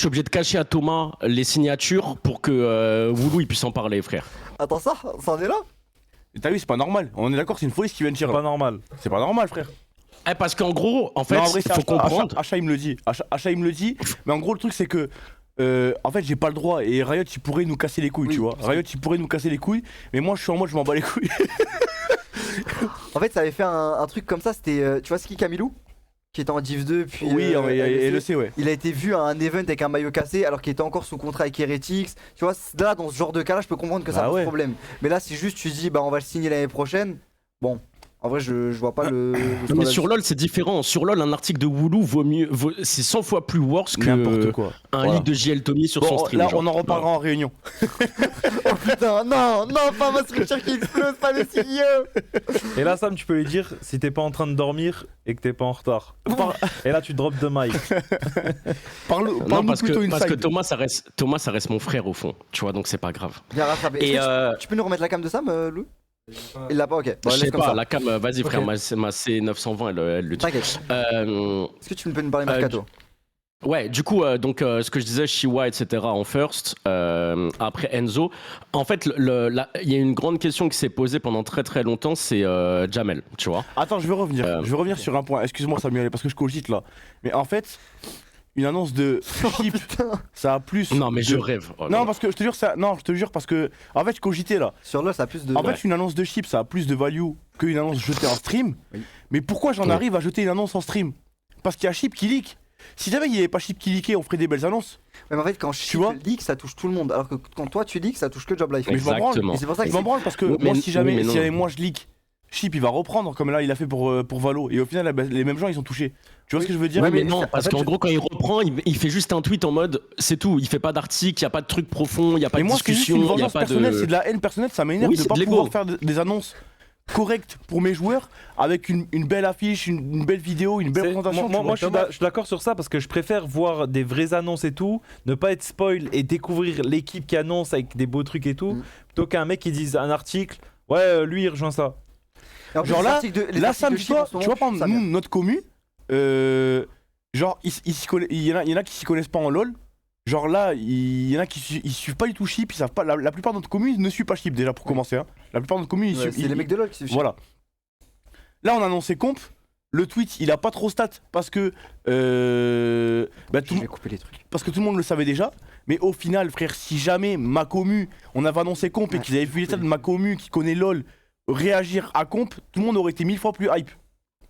obligé de cacher à Thomas les signatures pour que Woulou il puisse en parler, frère. Attends, ça en est là? Et t'as vu, c'est pas normal. On est d'accord, c'est une folie ce qui vient de tirer. Pas normal. C'est pas normal, frère. Parce qu'en gros, en fait, Non, en vrai, il faut comprendre. Achat, il me le dit. Achat, il me le dit. Mais en gros, le truc, c'est que. En fait, j'ai pas le droit. Et Riot, il pourrait nous casser les couilles, Oui, tu vois. Riot, il pourrait nous casser les couilles. Mais moi, je suis en mode, je m'en bats les couilles. En fait, ça avait fait un truc comme ça, c'était. Tu vois, Ski Camilou? Qui était en Div 2, puis. Oui, et le sait, ouais. Il a été vu à un event avec un maillot cassé alors qu'il était encore sous contrat avec Heretics. Tu vois, là, dans ce genre de cas-là, je peux comprendre que ça pose problème. Mais là, si juste tu dis, bah, on va le signer l'année prochaine, bon. En vrai, je vois pas le Mais sur LoL, c'est différent. Sur LoL, un article de Woulou c'est 100 fois plus worse que N'importe quoi. un leak de JL Tommy sur son stream. Là, genre. on en reparlera en réunion. Oh putain, non, pas ma structure qui explose, pas les CEO. Et là, Sam, tu peux lui dire si t'es pas en train de dormir et que t'es pas en retard. Et là, tu drop de mic. Parle-nous Parce plutôt que inside. Thomas, ça reste mon frère au fond. Tu vois, donc c'est pas grave. Bien rattrapé. Et Tu peux nous remettre la cam de Sam, Lou? Il l'a pas, ok. Bon, je laisse sais comme pas, ça. la cam, vas-y frère, Ok. ma C920, elle le dit. T'inquiète. Euh, Est-ce que tu peux nous parler Mercato? Ouais, du coup, ce que je disais, Shiwa, etc. en first, après Enzo. En fait, il y a une grande question qui s'est posée pendant très très longtemps, c'est Jamel, tu vois. Attends, je veux revenir sur un point. Excuse-moi, Samuel, parce que je cogite là. Mais en fait, une annonce de chip, ça a plus. Non, mais de- je rêve. Oh, Non, parce que je te jure, parce que. En fait, je cogitais là. Sur LoL, ça a plus de. En fait, une annonce de chip, ça a plus de value qu'une annonce jetée en stream. Oui. Mais pourquoi j'en Oui. arrive à jeter une annonce en stream? Parce qu'il y a chip qui leak. Si jamais il n'y avait pas chip qui leakait, on ferait des belles annonces. Ouais, mais en fait, quand Chip vois leak, ça touche tout le monde. Alors que quand toi tu leak, ça touche que Job Life. Mais je m'en branle. Exactement. Et c'est pour ça que Je m'en branle parce que Oui, moi, mais- si jamais, oui, mais non. si jamais moi je leak, chip il va reprendre comme là il a fait pour Valo. Et au final, les mêmes gens ils sont touchés. Tu vois ce que je veux dire? Ouais, mais mais non, en parce fait, qu'en gros, quand il reprend, il fait juste un tweet en mode c'est tout. Il fait pas d'article, il y a pas de truc profond, il y a pas Mais de moi, c'est juste discussion, une il y a vengeance pas personnelle, de. c'est de la haine personnelle, ça m'énerve Oui, de c'est pas de l'ego. pouvoir faire des annonces correctes pour mes joueurs avec une belle affiche, une belle vidéo, une belle présentation. Moi, je suis d'accord sur ça parce que je préfère voir des vraies annonces et tout, ne pas être spoil et découvrir l'équipe qui annonce avec des beaux trucs et tout, plutôt qu'un mec qui dise un article, ouais, lui il rejoint ça. Et en plus, Genre les là, articles de- les là, articles ça de me Chip, tu en vois, ce tu vois, par moment, exemple, ça nous, notre commu, genre, il y en a qui s'y connaissent pas en LoL. Genre là, il y en a qui ils suivent pas du tout Chip, ils savent pas. La plupart de notre commu ne suit pas Chip déjà pour commencer. Hein. La plupart de notre commu, ils Ouais, suivent. c'est les mecs de LoL qui suivent Chip. Voilà. Là, on a annoncé comp. Le tweet, il a pas trop stat parce que Je vais couper les trucs. parce que tout le monde le savait déjà. Mais au final, frère, si jamais ma commu, on avait annoncé comp et qu'ils avaient vu l'état de ma commu qui connaît LoL réagir à comp, tout le monde aurait été 1000 fois plus hype.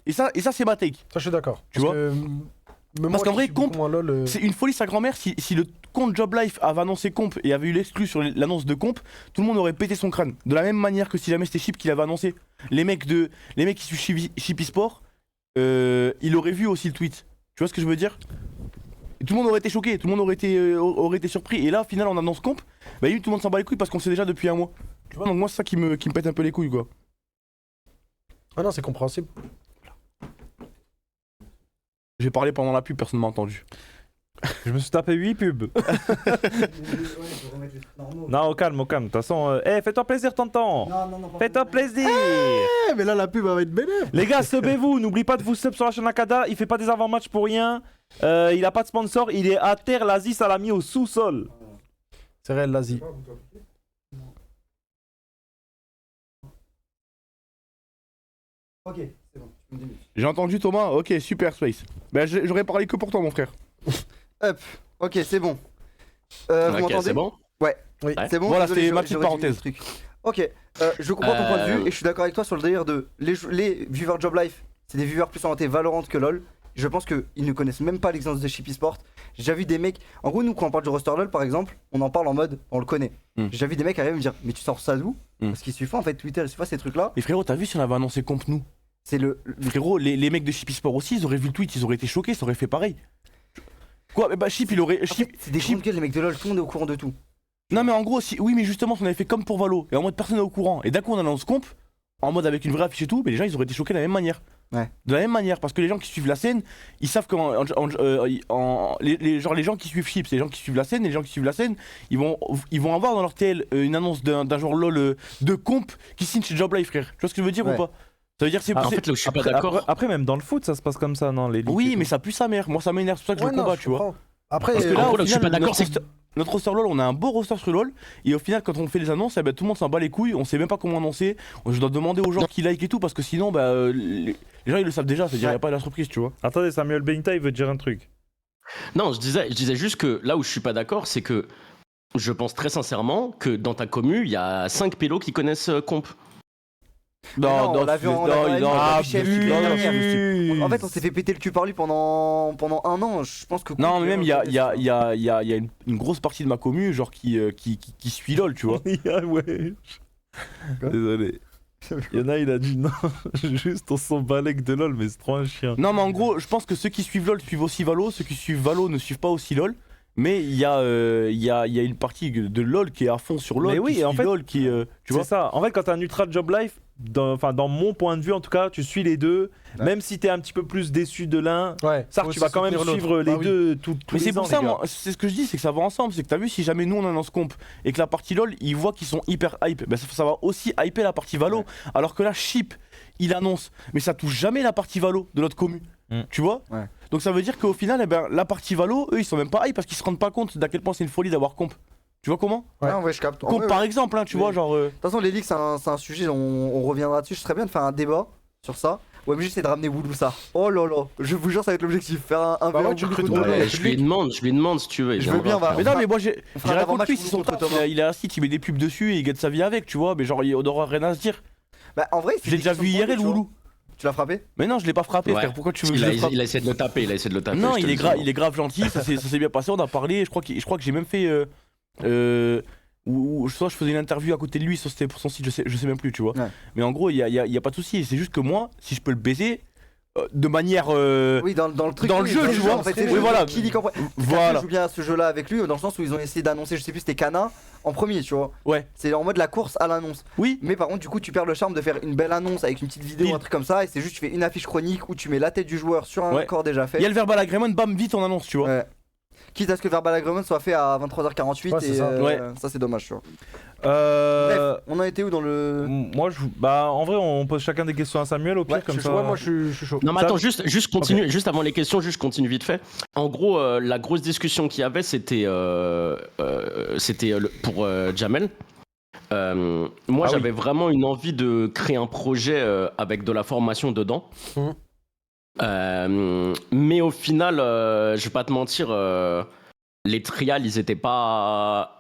Et ça c'est ma take. Ça, je suis d'accord. Tu vois Parce qu'en vrai, comp, C'est une folie sa grand-mère. Si le compte Job Life avait annoncé comp et avait eu l'exclu sur l'annonce de comp, tout le monde aurait pété son crâne. De la même manière que si jamais c'était Chip qui l'avait annoncé. Les mecs qui suivent Chip eSport, il aurait vu aussi le tweet. Tu vois ce que je veux dire? Et tout le monde aurait été choqué, tout le monde aurait été surpris. Et là, au final, on annonce comp, bah tout le monde s'en bat les couilles parce qu'on sait déjà depuis un mois. Tu vois, donc moi, c'est ça qui me pète un peu les couilles, quoi. Ah non, c'est compréhensible. J'ai parlé pendant la pub, personne m'a entendu. Je me suis tapé 8 pubs. Non, au calme, au calme. De toute façon, fais-toi plaisir, tonton. Fais-toi plaisir. Eh, mais là, la pub, elle va être bénéfique. Les gars, subez-vous. N'oublie pas de vous sub sur la chaîne Nakada. Il fait pas des avant-matchs pour rien. Il a pas de sponsor. Il est à terre. L'Asie, ça l'a mis au sous-sol. C'est réel, l'Asie. Ok, c'est bon. J'ai entendu Thomas, ok, super Space. Bah j'aurais parlé que pour toi mon frère. Hop, ok, c'est bon. Vous Ok, m'entendez? c'est bon. Oui. C'est bon. Voilà, désolé, c'était ma j'ai petite réduit parenthèse. le truc. Ok, je comprends ton point de vue et je suis d'accord avec toi sur le délire de les viewers Job Life, c'est des viewers plus orientés Valorant que LoL. Je pense qu'ils ne connaissent même pas l'existence de Chip Esport. J'ai déjà vu des mecs. En gros, nous, quand on parle du roster LoL par exemple, on en parle en mode on le connaît. J'ai déjà vu des mecs arriver et me dire mais tu sors ça d'où? Parce qu'il suffit en fait Twitter, il suffit ces trucs là. Mais frérot, t'as vu si on avait annoncé contre nous? C'est le. Frérot, les mecs de Chip Sport aussi, ils auraient vu le tweet, ils auraient été choqués, ça aurait fait pareil. Quoi? Mais bah Chip, il aurait. En fait, c'est des grandes gueules les mecs de LoL, tout le monde est au courant de tout. Non mais en gros, oui mais justement, si on avait fait comme pour Valo, et en mode personne n'est au courant, et d'un coup on annonce comp, en mode avec une vraie affiche et tout, mais les gens ils auraient été choqués de la même manière. Ouais. De la même manière, parce que les gens qui suivent la scène, ils savent comment. Les gens qui suivent Chip, c'est les gens qui suivent la scène, et les gens qui suivent la scène, ils vont avoir dans leur TL une annonce d'un joueur LoL de comp qui signe chez Job Life, frère. Tu vois ce que je veux dire ou pas? Ça veut dire que c'est En fait, là où je suis pas d'accord. Après, même dans le foot, ça se passe comme ça, non les leaks et Oui, tout. mais ça pue sa mère. Moi, ça m'énerve, c'est pour ça que je le combat, tu vois. Après, Parce que En là, gros, au là où je suis final, pas d'accord, c'est que notre roster LoL, on a un beau roster sur LoL, et au final, quand on fait les annonces, eh ben, tout le monde s'en bat les couilles, on sait même pas comment annoncer. Je dois demander aux gens qui like et tout, parce que sinon, bah, les gens ils le savent déjà, c'est-à-dire, il n'y a pas de la surprise, tu vois. Attendez, Samuel Benita, il veut dire un truc. Non, je disais juste que là où je suis pas d'accord, c'est que je pense très sincèrement que dans ta commu, il y a 5 pélos qui connaissent Comp. On l'a vu en chef. non, En fait, on s'est fait péter le cul par lui pendant un an. Je pense que. non, mais même, il y a une grosse partie de ma commu, genre, qui suit LoL, tu vois. Ouais. Désolé. Il y en a, il a dit non, juste on s'en balèque de LoL, mais c'est trop un chien. Non, mais en gros, je pense que ceux qui suivent LoL suivent aussi Valo, ceux qui suivent Valo ne suivent pas aussi LoL. Mais il y a une partie de LoL qui est à fond sur LoL, Mais oui, qui en suit fait, LoL, qui, tu vois. C'est ça. En fait, quand t'as un ultra job life, dans mon point de vue en tout cas, tu suis les deux. Ouais. Même si t'es un petit peu plus déçu de l'un, ouais, ça tu vas quand même suivre les deux tous Mais les c'est pour ans, ça, les gars. moi, c'est ce que je dis, c'est que ça va ensemble. C'est que t'as vu, si jamais nous on annonce comp et que la partie LoL, ils voient qu'ils sont hyper hype, ben ça va aussi hyper la partie Valo. Ouais. Alors que là, Chip, il annonce, mais ça touche jamais la partie Valo de notre commu. Tu vois. Ouais. Donc ça veut dire qu'au final, eh ben, la partie Valo, eux, ils sont même pas hype parce qu'ils se rendent pas compte d'à quel point c'est une folie d'avoir comp. Tu vois comment? Ouais. Ah, ouais, je capte. En Comp vrai, par ouais. exemple, hein, tu Mais- vois, genre. De toute façon, les leaks, c'est un sujet, on reviendra dessus. Je serais bien de faire un débat sur ça. OMG, c'est de ramener Woulou ça. Oh là là, je vous jure, ça va être l'objectif. Faire un Bah verre ouais, tu Woulou recrutes contre Woulou. LoL. Je lui demande si tu veux. il Je veux bien, viendra va. Mais faire. non, mais moi j'ai on fera un raconté avant-match lui, c'est son contre taf. Thomas. Il est assis, il met des pubs dessus et il gagne sa vie avec, tu vois. Mais genre, on aura rien à se dire. Bah, en vrai, c'est Je l'ai des déjà questions vu de IRL, point de vue, tu vois. Woulou. Tu l'as frappé? Mais non, je l'ai pas frappé, Ouais. frère. Pourquoi tu veux que Il je a, le frappe? il a essayé de le taper, Non, je te il le dis. est grave gentil, ça s'est bien passé, on a parlé, je crois que j'ai même fait ou soit je faisais une interview à côté de lui, soit c'était pour son site, je sais même plus, tu vois. Ouais. Mais en gros, il y a pas de souci, c'est juste que moi, si je peux le baiser de manière Oui, dans le truc. dans le oui, jeu, tu vois. En fait, c'est Oui, le voilà. jeu qui leak en premier. Voilà. Je joue bien à ce jeu-là avec lui, dans le sens où ils ont essayé d'annoncer, je sais plus, c'était Kana en premier, tu vois. Ouais. C'est en mode la course à l'annonce. Oui. Mais par contre, du coup, tu perds le charme de faire une belle annonce avec une petite vidéo, Pile. un truc comme ça, et c'est juste tu fais une affiche chronique où tu mets la tête du joueur sur un Ouais. corps déjà fait. Il y a le verbal agreement, bam, vite on annonce, tu vois. Ouais. Quitte à ce que le verbal agreement soit fait à 23h48 Ouais, c'est et ça. Ouais. ça c'est dommage, tu vois. Euh, Bref, on en était où dans le. Moi, bah, en vrai, on pose chacun des questions à Samuel au pire, Ouais, comme Je suis ça. chaud, ouais, moi je suis chaud. Non mais Ça- attends, juste continue, juste avant les questions, juste continue vite fait. En gros, la grosse discussion qu'il y avait, c'était pour Jamel. Moi, Ah j'avais vraiment une envie de créer un projet avec de la formation dedans. Mhm. Mais au final, je vais pas te mentir, les trials,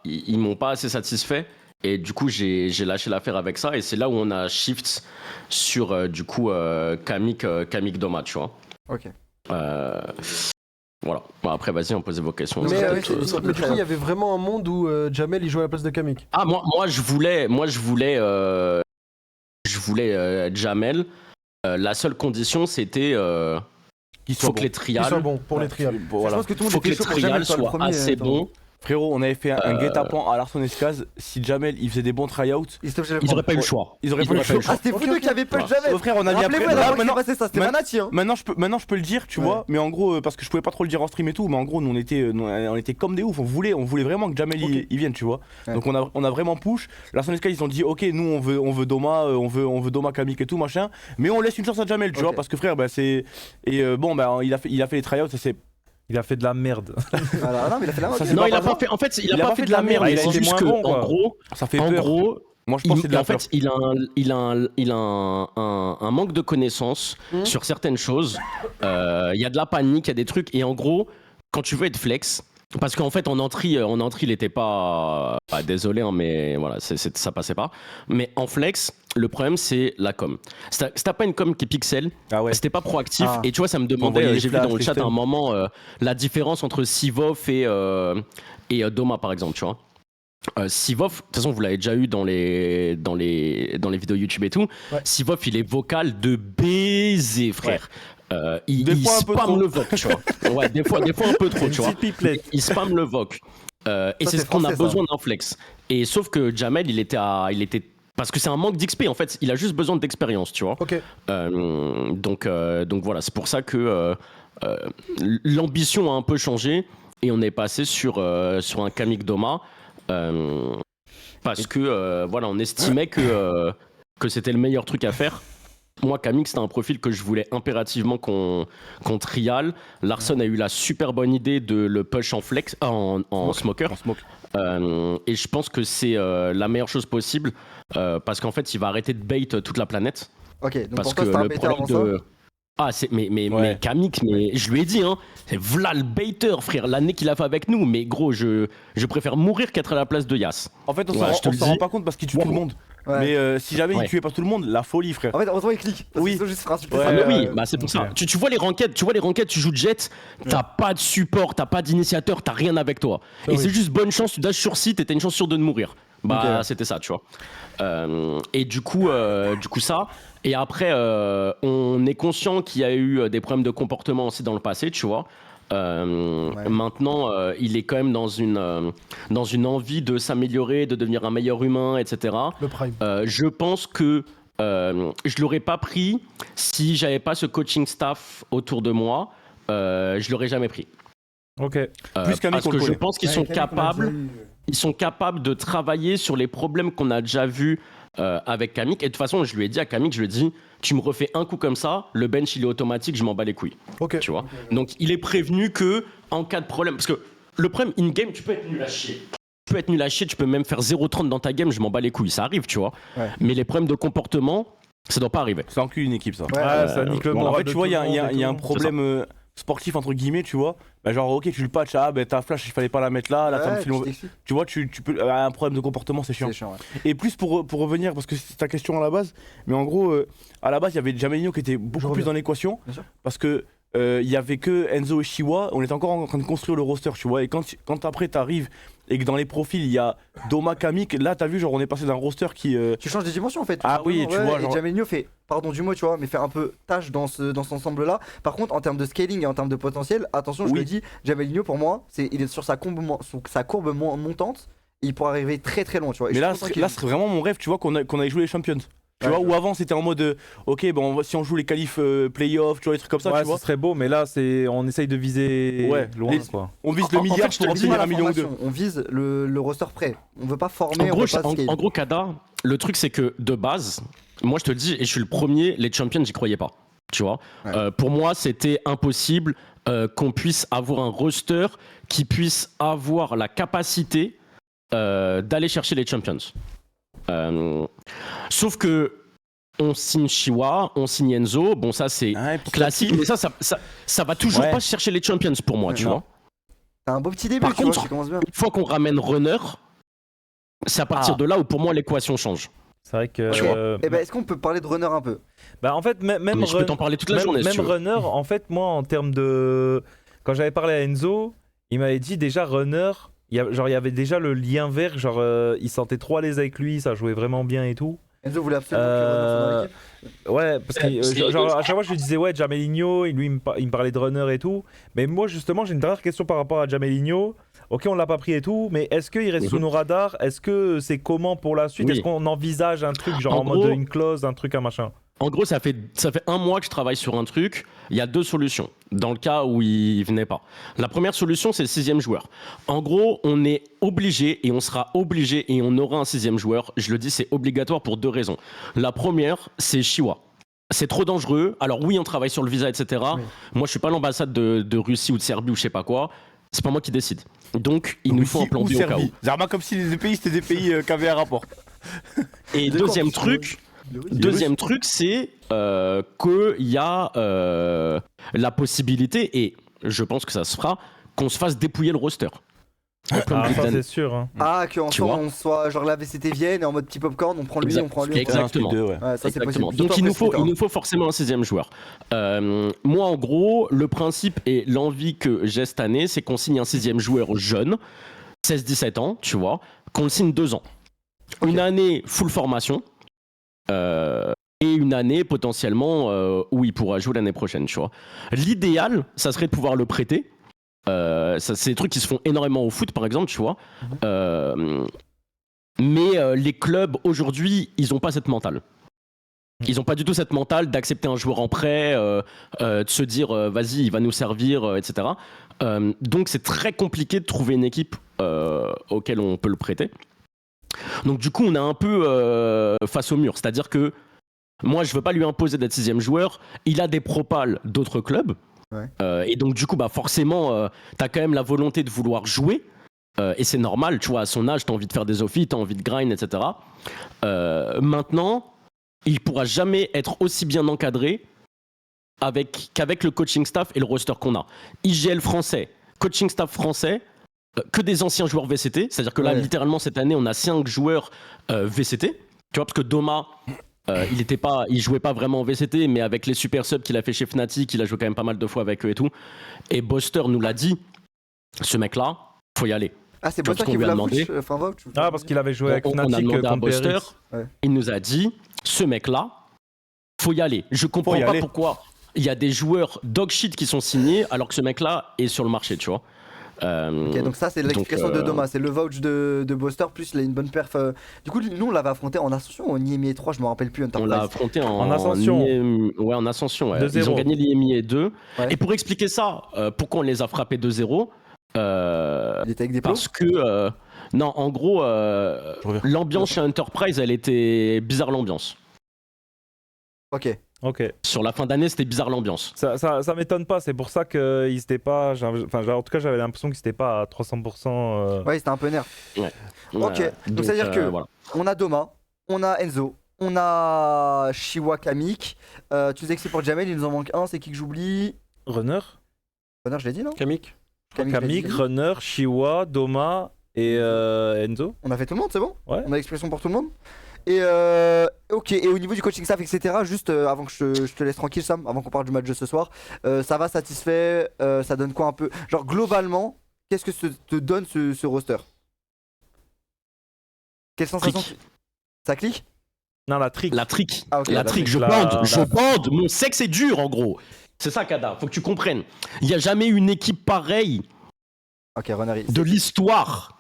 ils m'ont pas assez satisfait. Et du coup, j'ai lâché l'affaire avec ça. Et c'est là où on a shift sur du coup Kamik Doma, tu vois. Ok. Voilà. Bon, après, vas-y, on pose vos questions. Mais, C'est ouais, peut-être, c'est- euh, Mais du coup, il y avait vraiment un monde où Jamel il jouait à la place de Kamik. Ah, moi, je voulais Jamel. La seule condition, c'était Qu'il soit faut que bon. les Qui trials, soit bon pour les trials. Bon, Je voilà. pense que tout le monde faut que était les chaud pour jamais trials faire le soient premier. assez attends. bons. Frérot, on avait fait un guet-apens à l'Arson Escaz. Si Jamel il faisait des bons tryouts, Ils étaient obligés de le Ils prendre. auraient pas eu le choix. ils auraient pas eu le choix. Ah, c'était vous deux qui avez pas le Voilà. jamais. Oh, frère, on a bien Rappelez-vous pris. la Là, fois qu'il maintenant, s'est passé ça, c'était maintenant- Manati, hein. maintenant, je peux le dire, tu Ouais. vois, mais en gros, parce que je pouvais pas trop le dire en stream et tout, mais en gros, nous, on était comme des oufs. On voulait vraiment que Jamel il vienne, tu vois. Ouais. Donc, on a vraiment push. L'Arson Escaz, ils ont dit, ok, nous, on veut Doma, on veut Doma, Kamik et tout, machin, mais on laisse une chance à Jamel, tu Ok. vois, parce que frère, bah, c'est. Et bon, bah, il a fait les tryouts, ça s'est Il a fait de la merde. Voilà. Non, mais il a fait la Ça, merde. c'est Non, pas il a grave. pas fait. En fait, Il a pas fait de la merde, il a C'est été juste moins que, bon, quoi. Ça fait en peur. gros, Moi, je pense que c'est de la en fait, il a un manque de connaissances sur certaines choses. Il y a de la panique, il y a des trucs. Et en gros, quand tu veux être flex, parce qu'en fait, en entrée, il était pas. Désolé, hein, mais voilà, ça passait pas. Mais en flex, le problème, c'est la com. Si t'as pas une com qui est pixel, Ah ouais. c'était pas proactif. Ah. Et tu vois, ça me Envoyer demandait, les j'ai vu flashs, dans le les chat à un stems. moment, la différence entre Sivov et Doma, par exemple, tu vois. Sivov, de toute façon, vous l'avez déjà eu dans les vidéos YouTube et tout. Ouais. Sivov, il est vocal de baiser, frère. Il Des fois un peu spamme trop. le voc, tu vois. Ouais, des fois un peu trop, Une tu vois. petite pipelette. Il spamme le voc. Et Ça, c'est c'est ce qu'on a français, ça. besoin d'un flex. Et sauf que Jamel, il était parce que c'est un manque d'XP en fait. Il a juste besoin d'expérience, tu vois. Ok. Donc voilà, c'est pour ça que l'ambition a un peu changé et on est passé sur un Kamik Doma parce que voilà, on estimait que c'était le meilleur truc à faire. Moi, Kamik, c'était un profil que je voulais impérativement qu'on trial. Larson a eu la super bonne idée de le push en flex, en smoker. On smoke. Et je pense que c'est la meilleure chose possible parce qu'en fait, il va arrêter de bait toute la planète. Ok, donc Parce pour toi, que c'était un le bêta problème avant ça. de. Ah, mais Ouais. Kamik, mais je lui ai dit, hein, c'est v'là le baiter, frère, l'année qu'il a fait avec nous. Mais gros, je préfère mourir qu'être à la place de Yas. En fait, on Ouais, je te s'en le rend dis. pas compte parce qu'il tue tout le monde. Ouais. Mais si jamais Ouais. il tuait pas tout le monde, la folie, frère. En fait, heureusement, il clique. Parce Oui. que sinon, juste se faire insulter. Ouais, Ah, mais oui, ouais, bah c'est pour ça. ok. Tu vois les rankeds, tu joues Jet, t'as pas de support, t'as pas d'initiateur, t'as rien avec toi. Et oui. c'est juste bonne chance, tu dashes sur site et t'as une chance sûre de mourir. Bah Ok. c'était ça, tu vois. Et du coup ça. Et après, on est conscient qu'il y a eu des problèmes de comportement aussi dans le passé, tu vois. Maintenant, il est quand même dans une envie de s'améliorer, de devenir un meilleur humain, etc. Le prime. Je pense que je l'aurais pas pris si j'avais pas ce coaching staff autour de moi. Je l'aurais jamais pris. Ok. Plus qu'Amik, Parce on le que je connaît. pense qu'ils sont capables. Ils sont capables de travailler sur les problèmes qu'on a déjà vus avec Kamik. Et de toute façon, je lui ai dit à Kamik, je lui ai dit, tu me refais un coup comme ça, le bench il est automatique, je m'en bats les couilles. Ok. Tu vois. Donc il est prévenu que en cas de problème, parce que le problème in game, tu peux être nul à chier. Tu peux être nul à chier, tu peux même faire 0,30 dans ta game, je m'en bats les couilles, ça arrive, tu vois. Ouais. Mais les problèmes de comportement, ça doit pas arriver. Ça encule une équipe, ça. Ouais, Ah, ça nique le Bon, en moral fait, de tu vois, tout il y le a, monde et un tout. problème sportif, entre guillemets, tu vois. Bah, genre, ok, tu le patches, ah, ben ta flash, il fallait pas la mettre là, là, ça me Ouais, fait le- tu t'excites. Tu vois, tu peux. Un problème de comportement, c'est chiant. C'est chiant, ouais. Et plus pour revenir, parce que c'est ta question à la base, mais en gros, à la base, il y avait Jamelinho qui était beaucoup plus reviens. dans l'équation, Bien sûr. parce que il y avait que Enzo et Shiwa, on était encore en train de construire le roster, tu vois, et quand après t'arrives et que dans les profils il y a Doma, Kamik, là t'as vu, genre on est passé d'un roster qui. Tu changes de dimension en fait. tout Ah simplement, oui, tu vois, Et genre- Jamelinho fait, pardon du mot, tu vois, mais fait un peu tâche dans cet ensemble-là. Par contre, en termes de scaling et en termes de potentiel, attention, je Oui. le dis, Jamelinho pour moi, il est sur sa courbe montante. Et il pourra arriver très très loin, tu vois. Et Mais je là, suis content là c'est vraiment mon rêve, tu vois, qu'on aille jouer les Champions. Tu Ouais, vois, je où avant c'était en mode, ok, bon, si on joue les qualifs playoffs, tu vois, des trucs comme ça, Ouais, tu vois. ce serait beau, mais là, on essaye de viser Ouais, loin, les- quoi. On vise le En milliard fait, je te pour le en dis, finir pas un million ou deux. On vise le roster prêt. On veut pas former, En on gros, veut pas scale. en gros, Kada, le truc c'est que de base, moi je te le dis, et je suis le premier, les champions, j'y croyais pas. Tu vois, Ouais. Pour moi, c'était impossible qu'on puisse avoir un roster qui puisse avoir la capacité d'aller chercher les champions. Sauf que on signe Shiwa, on signe Enzo, bon ça c'est Ouais, petit à classique, petit. mais ça va toujours Ouais. pas chercher les champions pour moi, tu Non. vois. T'as un beau petit début, Par tu vois, contre, tu commences bien. Une fois qu'on ramène Runner, c'est à partir Ah. de là où pour moi l'équation change. C'est vrai que. Tu vois. Eh ben, est-ce qu'on peut parler de runner un peu? Bah, en fait, même Mais je peux t'en parler toute la journée si même tu veux. runner, en fait, moi, en termes de. Quand j'avais parlé à Enzo, il m'avait dit déjà runner. Il y avait déjà le lien vert, genre il sentait trop à l'aise avec lui, ça jouait vraiment bien et tout. Enzo voulait absolument que runner soit dans l'équipe. Ouais, parce que c'est- genre, à chaque fois je lui disais ouais Jamelinho, et lui il me parlait de runner et tout. Mais moi justement j'ai une dernière question par rapport à Jamelinho. Ok, on l'a pas pris et tout, mais est-ce qu'il reste sous nos radars? Est-ce que c'est comment pour la suite? Oui. Est-ce qu'on envisage un truc genre En en mode gros- une clause, un truc, un machin? En gros, ça fait un mois que je travaille sur un truc. Il y a deux solutions dans le cas où il venait pas. La première solution, c'est le 6e joueur. En gros, on est obligé et on sera obligé et on aura un 6e joueur. Je le dis, c'est obligatoire pour deux raisons. La première, c'est Shiwa. c'est trop dangereux. Alors oui, on travaille sur le visa, etc. Oui. Moi, je suis pas l'ambassade de Russie ou de Serbie ou je sais pas quoi. C'est pas moi qui décide. Donc, il nous faut un plan B au cas où. Zerma comme si les pays c'était des pays qui avaient un rapport. Et deuxième truc, c'est qu'il y a la possibilité, et je pense que ça se fera, qu'on se fasse dépouiller le roster. Comme Ah, Big ça Dan. c'est sûr. Hein. Ah, qu'on Tu vois. on soit genre la VCT Vienne et en mode petit popcorn, on prend lui, on prend lui. on prend- Exactement. Ouais, ça c'est Exactement. possible. Donc il nous faut forcément un 6ème joueur. Moi en gros, le principe et l'envie que j'ai cette année, c'est qu'on signe un 6ème joueur jeune, 16-17 ans, tu vois, qu'on le signe 2 ans. Une année full formation et une année potentiellement où il pourra jouer l'année prochaine, tu vois. L'idéal, ça serait de pouvoir le prêter. Ça, c'est des trucs qui se font énormément au foot par exemple, tu vois. Mais les clubs aujourd'hui, ils ont pas cette mentale. Ils ont pas du tout cette mentale d'accepter un joueur en prêt, de se dire vas-y, il va nous servir, etc. Donc c'est très compliqué de trouver une équipe auquel on peut le prêter. Donc du coup, on est un peu face au mur. C'est-à-dire que moi, je veux pas lui imposer d'être 6ème joueur. Il a des propals d'autres clubs. Ouais. Et donc du coup, bah forcément, t'as quand même la volonté de vouloir jouer. Et c'est normal, tu vois, à son âge, t'as envie de faire des offis, t'as envie de grind, etc. Maintenant, il pourra jamais être aussi bien encadré qu'avec le coaching staff et le roster qu'on a. IGL français, coaching staff français, que des anciens joueurs VCT. C'est-à-dire que là, littéralement, cette année, on a 5 joueurs VCT. Tu vois, parce que Doma, il jouait pas vraiment en VCT, mais avec les super subs qu'il a fait chez Fnatic, il a joué quand même pas mal de fois avec eux et tout. Et Boster nous l'a dit, ce mec-là, faut y aller. Ah, c'est Tu vois, Boster parce qui qu'on vous lui a l'a demandé. vouch. Ah, parce qu'il avait joué avec On a Fnatic demandé à contre Boster, BRX. il nous a dit, ce mec-là, faut y aller. Je comprends pas pourquoi il y a des joueurs dog shit qui sont signés alors que ce mec-là est sur le marché, tu vois. Ok, donc ça c'est l'explication de Doma, c'est le vouch de Boster plus il a une bonne perf. Du coup, nous on l'avait affronté en Ascension ou en IMI 3, je me rappelle plus. On l'a affronté en Ascension. En Ascension. Ouais. 2-0. Ils ont gagné l'IMI 2. Ouais. Et pour expliquer ça, pourquoi on les a frappés 2-0 Il était avec des plots. parce que non, en gros, l'ambiance chez Enterprise, elle était bizarre l'ambiance. Ok. Ok. Sur la fin d'année, c'était bizarre l'ambiance. Ça m'étonne pas, c'est pour ça qu'ils étaient pas. En tout cas, j'avais l'impression qu'ils étaient pas à 300%. Ouais, c'était un peu nerf. Ouais. Ok, donc c'est-à-dire que voilà. on a Doma, on a Enzo, on a Shiwa Kamik. Tu disais que c'est pour Jamel, il nous en manque un, c'est qui que j'oublie? Runner, Runner, je l'ai dit non? Kamik. Kamik, je l'ai Kamik, dit. Runner, Shiwa, Doma et Enzo. On a fait tout le monde, c'est bon? Ouais. On a l'expression pour tout le monde? Et ok, et au niveau du coaching staff, etc., juste avant que je te laisse tranquille, Sam, avant qu'on parle du match de ce soir, ça va satisfait, ça donne quoi un peu? Genre, globalement, qu'est-ce que te donne ce roster? Quelle sensation ça clique? Non, la trick. La trick. Ah, ok, la la trick, trick, je bande. Mon sexe est dur, en gros. C'est ça, Kada. Faut que tu comprennes. Il n'y a jamais une équipe pareille Ok, Runner. de l'histoire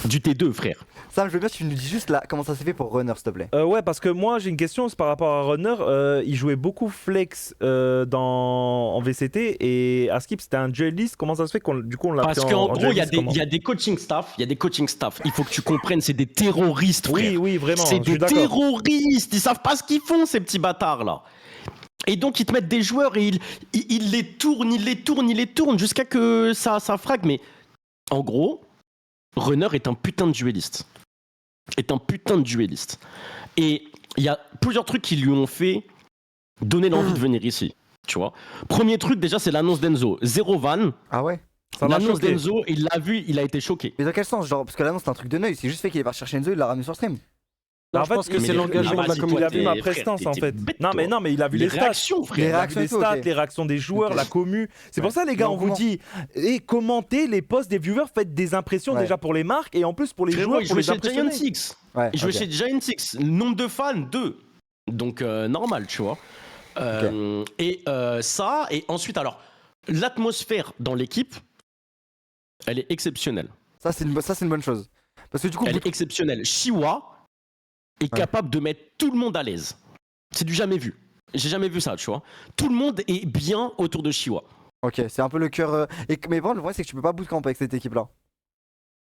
du T2, frère. Sam, je veux bien que tu nous dis juste là comment ça s'est fait pour Runner, s'il te plaît. Ouais, parce que moi j'ai une question c'est par rapport à Runner. Il jouait beaucoup flex en VCT et à Skip c'était un duelist. Comment ça se fait qu'on l'a Parce pris qu'en en gros, il y a duelist, des coaching staff. Il y a des coaching staff. Il faut que tu comprennes, c'est des terroristes, frère. Oui, oui, vraiment. C'est je suis des d'accord. terroristes. Ils savent pas ce qu'ils font, ces petits bâtards là. Et donc ils te mettent des joueurs et ils les tournent jusqu'à que ça frague. Mais en gros, Runner est un putain de dueliste. Et il y a plusieurs trucs qui lui ont fait donner l'envie de venir ici. Tu vois. Premier truc déjà, c'est l'annonce d'Enzo. 0 van. Ah ouais? Ça m'a L'annonce choqué. d'Enzo, il l'a vu, il a été choqué. Mais dans quel sens? Genre, parce que l'annonce c'est un truc de neuil, c'est juste fait qu'il est parti chercher Enzo, il l'a ramené sur stream. Non, En je fait, pense que mais c'est les- l'engagement de la il communauté. a vu ma Frère, prestance en t'es fait. bête, Non mais toi. non mais il a vu Les les stats. réactions, frère. Les Il a réactions vu et les tout, stats, ok. les réactions des joueurs, Ok. la commu. C'est pour ça les gars, on vous L'engouement. dit et commentez les posts des viewers, faites des impressions Ouais. déjà pour les marques et en plus pour les Frérot, joueurs il pour jouait les chez impressionner. Giant Six. Ouais. Il jouait ok. chez Giant Six. Le nombre de fans, 2. Donc normal, tu vois. Et ça, et ensuite, alors, l'atmosphère dans l'équipe, elle est exceptionnelle. Ça, c'est une bonne chose. Parce que du coup, Elle est exceptionnelle. Shiwa est capable de mettre tout le monde à l'aise. C'est du jamais vu. J'ai jamais vu ça, tu vois. Tout le monde est bien autour de Shiwa. ok, c'est un peu le cœur. Mais bon, le problème, c'est que tu peux pas bootcamp avec cette équipe-là.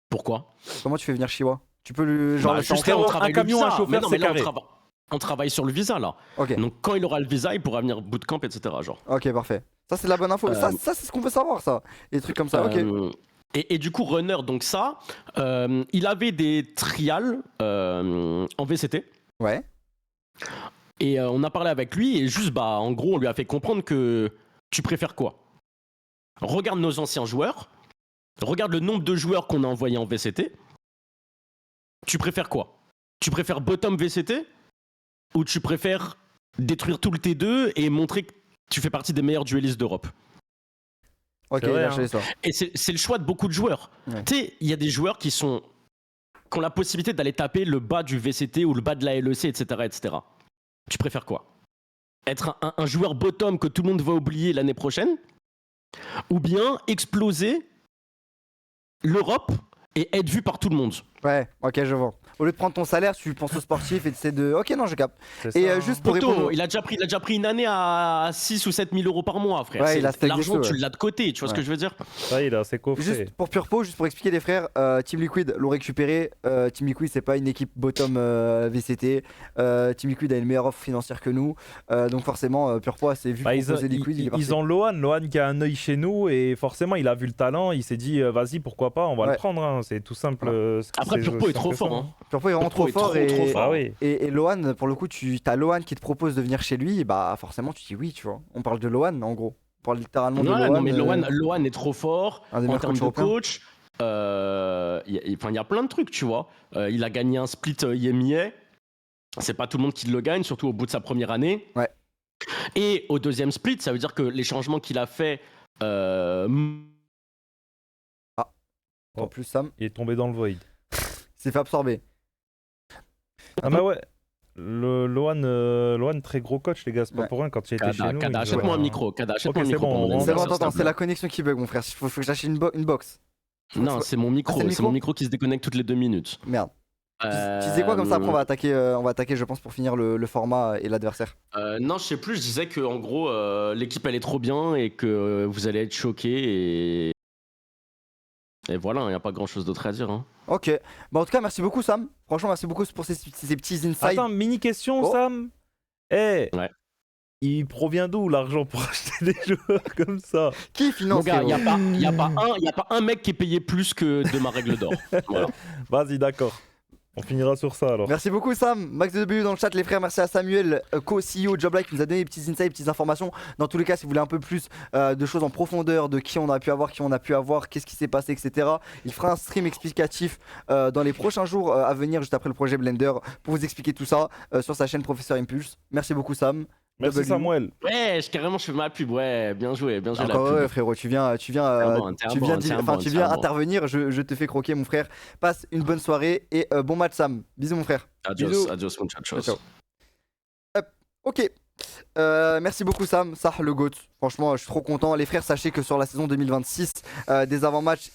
Pourquoi? Comment tu fais venir Shiwa? Tu peux lui. Genre, Bah, le juste centrer là, on un travaille camion, le un visa. chauffeur, Mais non, c'est mais là, carré. On travaille sur le visa là. Ok, Donc quand il aura le visa, il pourra venir bootcamp, etc. Genre. ok, parfait. Ça, c'est de la bonne info. Ça, c'est ce qu'on veut savoir, ça. Des trucs comme ça, ok. Et du coup, Runner, donc ça, il avait des trials en VCT. Ouais. Et on a parlé avec lui et juste, bah, en gros, on lui a fait comprendre que tu préfères quoi? Regarde nos anciens joueurs, regarde le nombre de joueurs qu'on a envoyés en VCT. Tu préfères quoi? Tu préfères bottom VCT ou tu préfères détruire tout le T2 et montrer que tu fais partie des meilleurs duellistes d'Europe? Ok, C'est vrai, lâchez hein. ça. Et c'est le choix de beaucoup de joueurs. Ouais. Tu sais, il y a des joueurs qui ont la possibilité d'aller taper le bas du VCT ou le bas de la LEC, etc. etc. Tu préfères quoi? Être un joueur bottom que tout le monde va oublier l'année prochaine? Ou bien exploser l'Europe et être vu par tout le monde? Ouais, ok, je vois. Au lieu de prendre ton salaire, tu penses au sportif et tu sais de. Ok, non, je capte. C'est Et ça, hein. juste pour Poto, répondre. il a déjà pris une année à 6 ou 7 000 euros par mois, frère. Ouais, il a stack des L'argent, sous, tu ouais. l'as de côté, tu vois ce Ouais. que je veux dire? Ça, il a ses coffrets. Juste pour Purpo, juste pour expliquer les frères, Team Liquid l'ont récupéré. Team Liquid, c'est pas une équipe bottom VCT. Team Liquid a une meilleure offre financière que nous. Donc forcément, Purpo s'est vu Bah, proposer Liquid. il est parti. ils ont Lohan qui a un œil chez nous et forcément il a vu le talent, il s'est dit vas-y pourquoi pas, on va Ouais. le prendre, hein. C'est tout simple. Après, Purpo est trop simple que ça, fort. hein. Hein. Purpo est vraiment Purpo trop est fort. trop, et... trop fort. Ah oui. Et Lohan, pour le coup, t'as Lohan qui te propose de venir chez lui, bah forcément tu dis oui, tu vois. On parle de Lohan en gros. On parle littéralement de Ouais, Lohan. non, mais Lohan est trop fort un des en meilleurs termes coachs de européens. coach. Il y a plein de trucs, tu vois. Il a gagné un split IMIA. C'est pas tout le monde qui le gagne, surtout au bout de sa première année. Ouais. Et au deuxième split, ça veut dire que les changements qu'il a fait. En plus, Sam Il est tombé dans le void. s'est fait absorber. Ah bah ouais. Lohan, très gros coach les gars, c'est pas Ouais. pour rien quand il était chez nous. Kada, il achète-moi jouait un à- micro. Kada, Ok, achète-moi un c'est micro bon, pour mon on- C'est bon, anniversaire, attends, s'il te c'est plaît. la connexion qui bug, mon frère. Faut que j'achète une box. Non, c'est mon micro. Ah, c'est le c'est mon micro qui se déconnecte toutes les 2 minutes. Merde. Tu disais quoi comme ça? Après, on va attaquer, je pense, pour finir le format et l'adversaire. Non, je sais plus. Je disais que en gros, l'équipe elle est trop bien et que vous allez être choqués et voilà, il n'y a pas grand chose d'autre à dire. Hein. Ok. Bah, en tout cas, merci beaucoup, Sam. Franchement, merci beaucoup pour ces petits insights. Attends, mini question Oh. Sam. Eh. Ouais. Il provient d'où l'argent pour acheter des joueurs comme ça? Qui Mon finance gars, il frérot n'y a pas un mec qui est payé plus que de ma règle d'or. Voilà. Vas-y, d'accord. On finira sur ça alors. Merci beaucoup Sam, Max de W dans le chat les frères, merci à Samuel, co-CEO Joblife qui nous a donné des petits insights, des petites informations. Dans tous les cas, si vous voulez un peu plus de choses en profondeur, de qui on a pu avoir, qu'est-ce qui s'est passé, etc. Il fera un stream explicatif dans les prochains jours à venir, juste après le projet Blender, pour vous expliquer tout ça sur sa chaîne Professeur Impulse. Merci beaucoup Sam. Merci W. Samuel. Ouais, carrément, je fais ma pub. Ouais, bien joué la Encore pub. ouais, frérot, tu viens intervenir, je te fais croquer mon frère. Passe une bonne soirée et bon match Sam. Bisous mon frère. Adios, Bisous. adios, muchachos. Ciao. Ok. Merci beaucoup Sam, ça le GOAT. Franchement, je suis trop content. Les frères, sachez que sur la saison 2026, des avant-matchs,